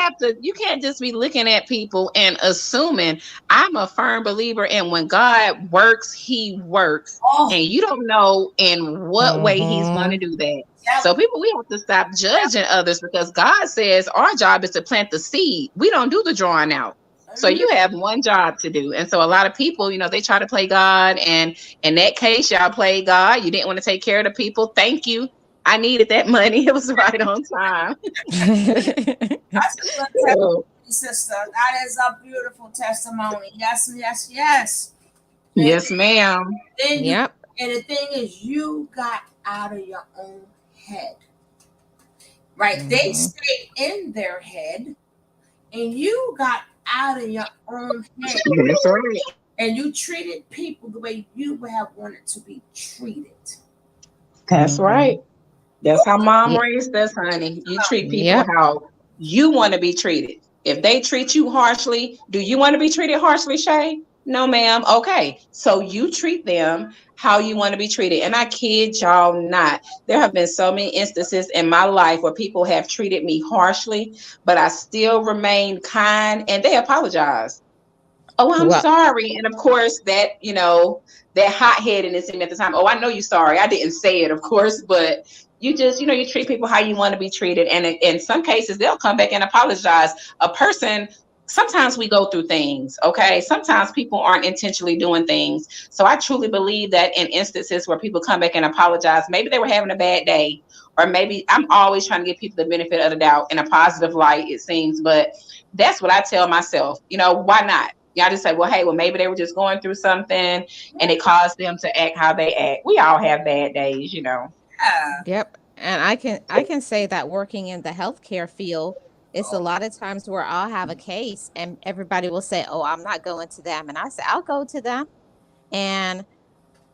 can't just be looking at people and assuming. I'm a firm believer in when God works, he works. Oh, And you don't know in what way he's going to Mm-hmm. do that. yeah. So people, we have to stop judging others, because God says our job is to plant the seed. We don't do the drawing out. So you have one job to do. And so a lot of people, they try to play God. And in that case, y'all played God. You didn't want to take care of the people. Thank you. I needed that money. It was right on time. That's a good testimony, sister. That is a beautiful testimony. Yes, yes, yes. And Yes, ma'am. then you, Yep. and the thing is, you got out of your own head, right? They Mm-hmm. stayed in their head, and you got out of your own head, That's right. and you treated people the way you would have wanted to be treated. That's Mm-hmm. right. That's how mom Yeah. raised us, honey. You treat people Yep. how you want to be treated. If they treat you harshly, do you want to be treated harshly, Shay? No, ma'am. Okay. So you treat them how you want to be treated. And I kid y'all not. There have been so many instances in my life where people have treated me harshly, but I still remained kind and they apologize. Oh, I'm Well, sorry. And of course, that hot headedness in me at the time. Oh, I know you're sorry. I didn't say it, of course, but you just, you treat people how you want to be treated. And in some cases, they'll come back and apologize. A person, sometimes we go through things, okay? Sometimes people aren't intentionally doing things. So I truly believe that in instances where people come back and apologize, maybe they were having a bad day, or maybe I'm always trying to give people the benefit of the doubt in a positive light, it seems. But that's what I tell myself. Why not? Y'all just say, well, hey, well, maybe they were just going through something and it caused them to act how they act. We all have bad days. Yeah. yep. And I can say that working in the healthcare field, it's a Oh, lot of times where I'll have a case and everybody will say, "Oh, I'm not going to them," and I say, "I'll go to them." And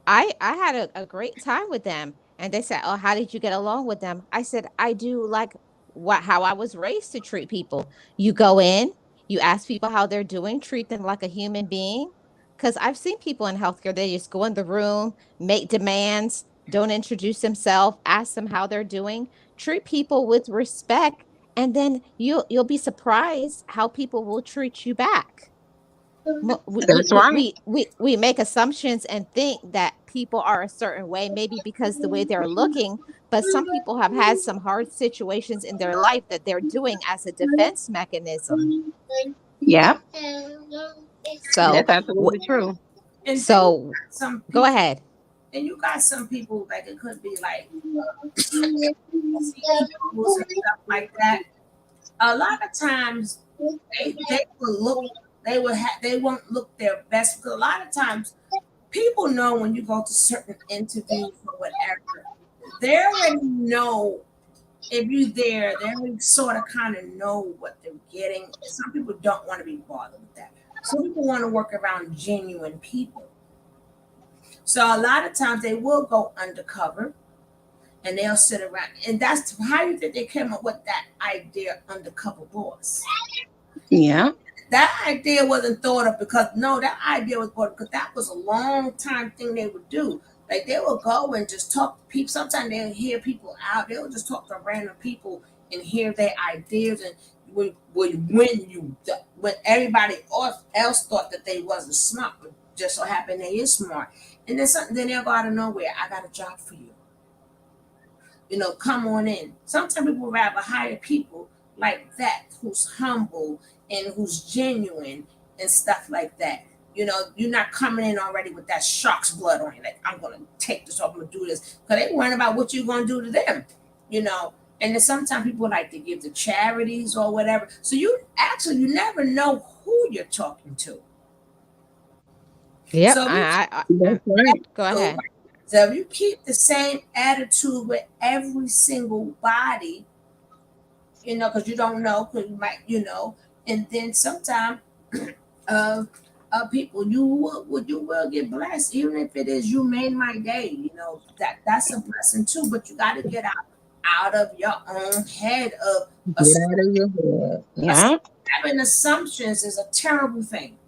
I had a great time with them. And they said, "Oh, how did you get along with them?" I said, "I do like how I was raised to treat people. You go in, you ask people how they're doing, treat them like a human being." Because I've seen people in healthcare, they just go in the room, make demands, don't introduce themselves, ask them how they're doing, treat people with respect, and then you'll be surprised how people will treat you back. That's right. We make assumptions and think that people are a certain way, maybe because the way they're looking, but some people have had some hard situations in their life that they're doing as a defense mechanism. Yeah, So, that's absolutely true. And then you so got some go people, ahead. and you got some people like it could be like CEOs and stuff like that. A lot of times they will look, they won't look their best because a lot of times people know when you go to certain interviews or whatever, they already know if you're there, they already sort of kind of know what they're getting. Some people don't want to be bothered with that. Some people want to work around genuine people. So a lot of times they will go undercover and they'll sit around. And that's how you think they came up with that idea, undercover boss. Yeah, That idea wasn't thought of because no, that idea was thought because that was a long time thing they would do. Like they would go and just talk to people. Sometimes they'll hear people out. They would just talk to random people and hear their ideas. And when everybody else thought that they wasn't smart, but just so happened they is smart. And then something, then they'll go out of nowhere. I got a job for you. Come on in. Sometimes people rather hire people like that who's humble and who's genuine and stuff like that. You're not coming in already with that shark's blood on you. Like, I'm going to take this off, I'm going to do this. Because they worrying about what you're going to do to them, you know. And then sometimes people like to give to charities or whatever. So you never know who you're talking to. Yep. So if you that's right. Go so, ahead. so if you keep the same attitude with every single body, because you don't know, because you might, and then sometimes uh, people you will get blessed, even if it is you made my day. That's a blessing too. But you got to get out of your own head of Get out of your head. ass- Yeah, having assumptions is a terrible thing.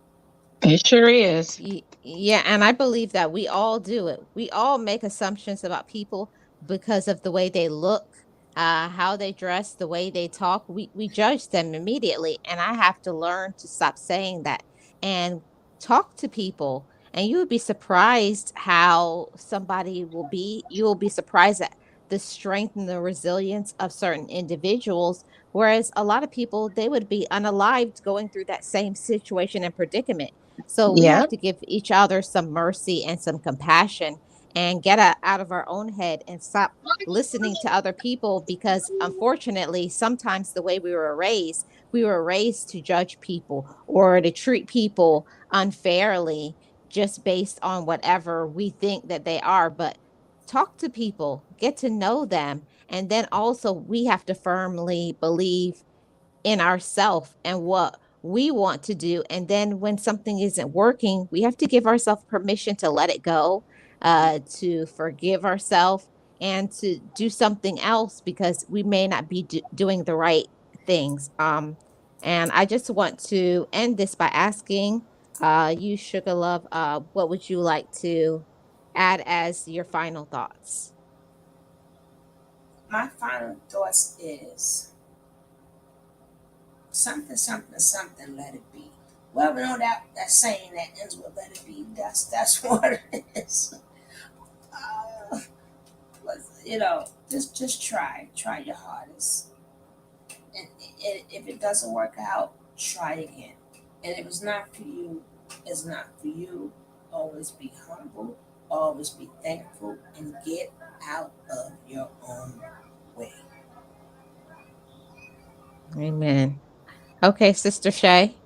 it sure is. Yeah, and I believe that we all do it. We all make assumptions about people because of the way they look, how they dress, the way they talk. We judge them immediately, and I have to learn to stop saying that and talk to people. And you would be surprised how somebody will be. You will be surprised at the strength and the resilience of certain individuals. Whereas a lot of people, they would be unalived going through that same situation and predicament. So we Yeah, have to give each other some mercy and some compassion and get out of our own head and stop listening to other people because unfortunately sometimes the way we were raised to judge people or to treat people unfairly just based on whatever we think that they are. But talk to people, get to know them, and then also we have to firmly believe in ourself and what we want to do. And then when something isn't working, we have to give ourselves permission to let it go, to forgive ourselves, and to do something else because we may not be doing the right things. And I just want to end this by asking you, Sugar Love, what would you like to add as your final thoughts? My final thoughts is something, something, something. Let it be. Well, we know that saying that ends with "let it be." That's what it is. Uh, just try your hardest, and if it doesn't work out, try again. And if it's not for you, it's not for you. Always be humble, always be thankful, and get out of your own way. Amen. Okay, Sister Shay.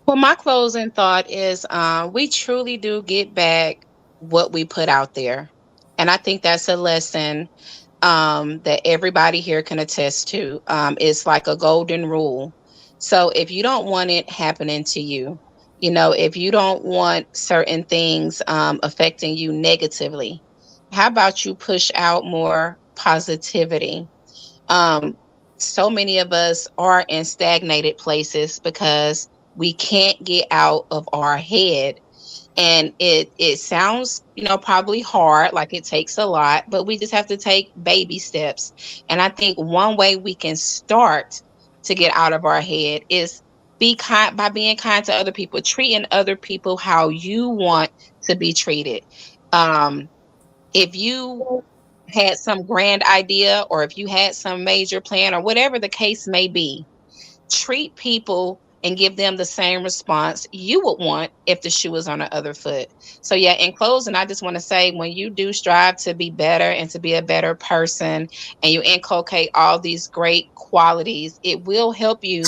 well, my closing thought is we truly do get back what we put out there. And I think that's a lesson that everybody here can attest to. It's like a golden rule. So if you don't want it happening to you, if you don't want certain things affecting you negatively, how about you push out more positivity? um, so many of us are in stagnated places because we can't get out of our head, and it sounds probably hard, like it takes a lot, but we just have to take baby steps. And I think one way we can start to get out of our head is Be kind by being kind to other people, treating other people how you want to be treated. Um, if you had some grand idea, or if you had some major plan, or whatever the case may be, treat people and give them the same response you would want if the shoe was on the other foot. So yeah, in closing, I just want to say, when you do strive to be better and to be a better person, and you inculcate all these great qualities, it will help you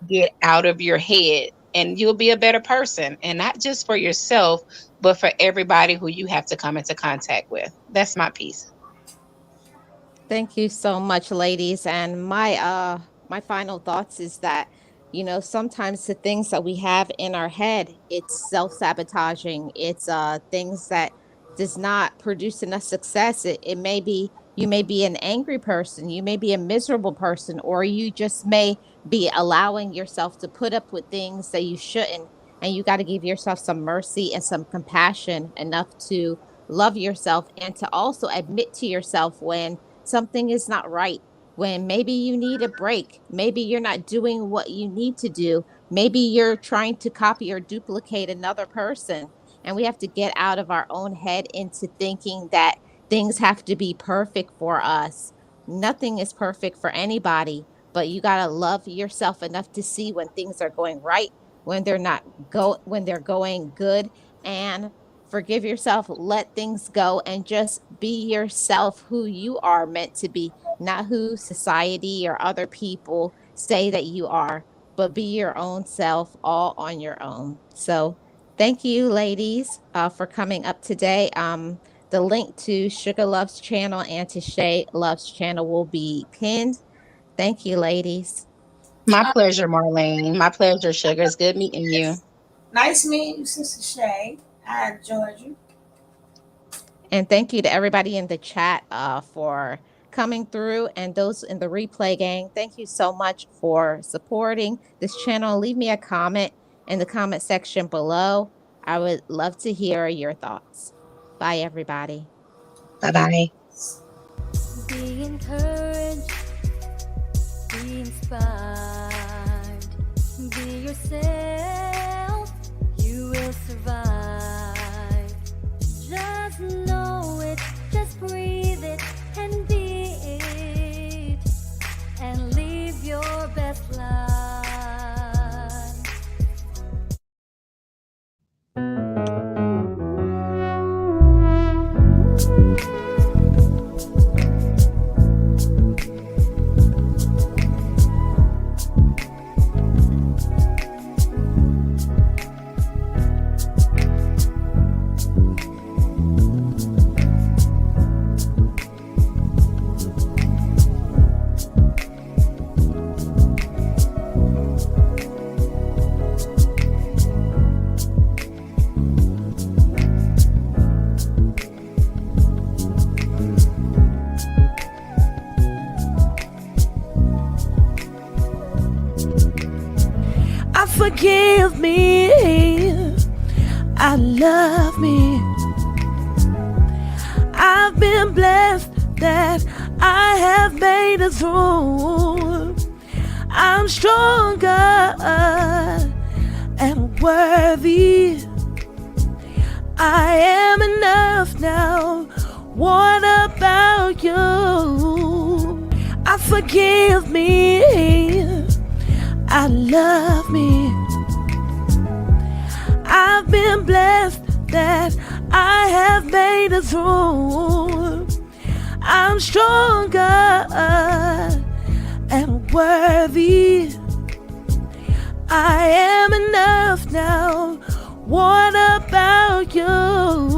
get out of your head, and you'll be a better person, and not just for yourself, but for everybody who you have to come into contact with. That's my piece. Thank you so much, ladies. And my final thoughts is that, sometimes the things that we have in our head, it's self-sabotaging. It's things that does not produce enough success. It may be, you may be an angry person, you may be a miserable person, or you just may be allowing yourself to put up with things that you shouldn't. And you got to give yourself some mercy and some compassion enough to love yourself, and to also admit to yourself when something is not right, when maybe you need a break, maybe you're not doing what you need to do, maybe you're trying to copy or duplicate another person. And we have to get out of our own head into thinking that things have to be perfect for us. Nothing is perfect for anybody, but you got to love yourself enough to see when things are going right, when they're not when they're going good, and forgive yourself, let things go, and just be yourself, who you are meant to be, not who society or other people say that you are, but be your own self, all on your own. So thank you, ladies, for coming up today. The link to Sugar Love's channel and to Shay Love's channel will be pinned. Thank you, ladies. My pleasure, Marlene. My pleasure, Sugar. It's good meeting you. Nice meeting you, Sister Shay. I enjoyed you. And thank you to everybody in the chat for coming through, and those in the replay gang. Thank you so much for supporting this channel. Leave me a comment in the comment section below. I would love to hear your thoughts. Bye, everybody. Bye bye. Be encouraged, be inspired, be yourself, you will survive. Just know it, just breathe it, and be it, and live your best life. Forgive me, I love me. I've been blessed that I have made it through. I'm stronger and worthy. I am enough now. What about you? I forgive me, I love me. I've been blessed that I have made it through. I'm stronger and worthy. I am enough now. What about you?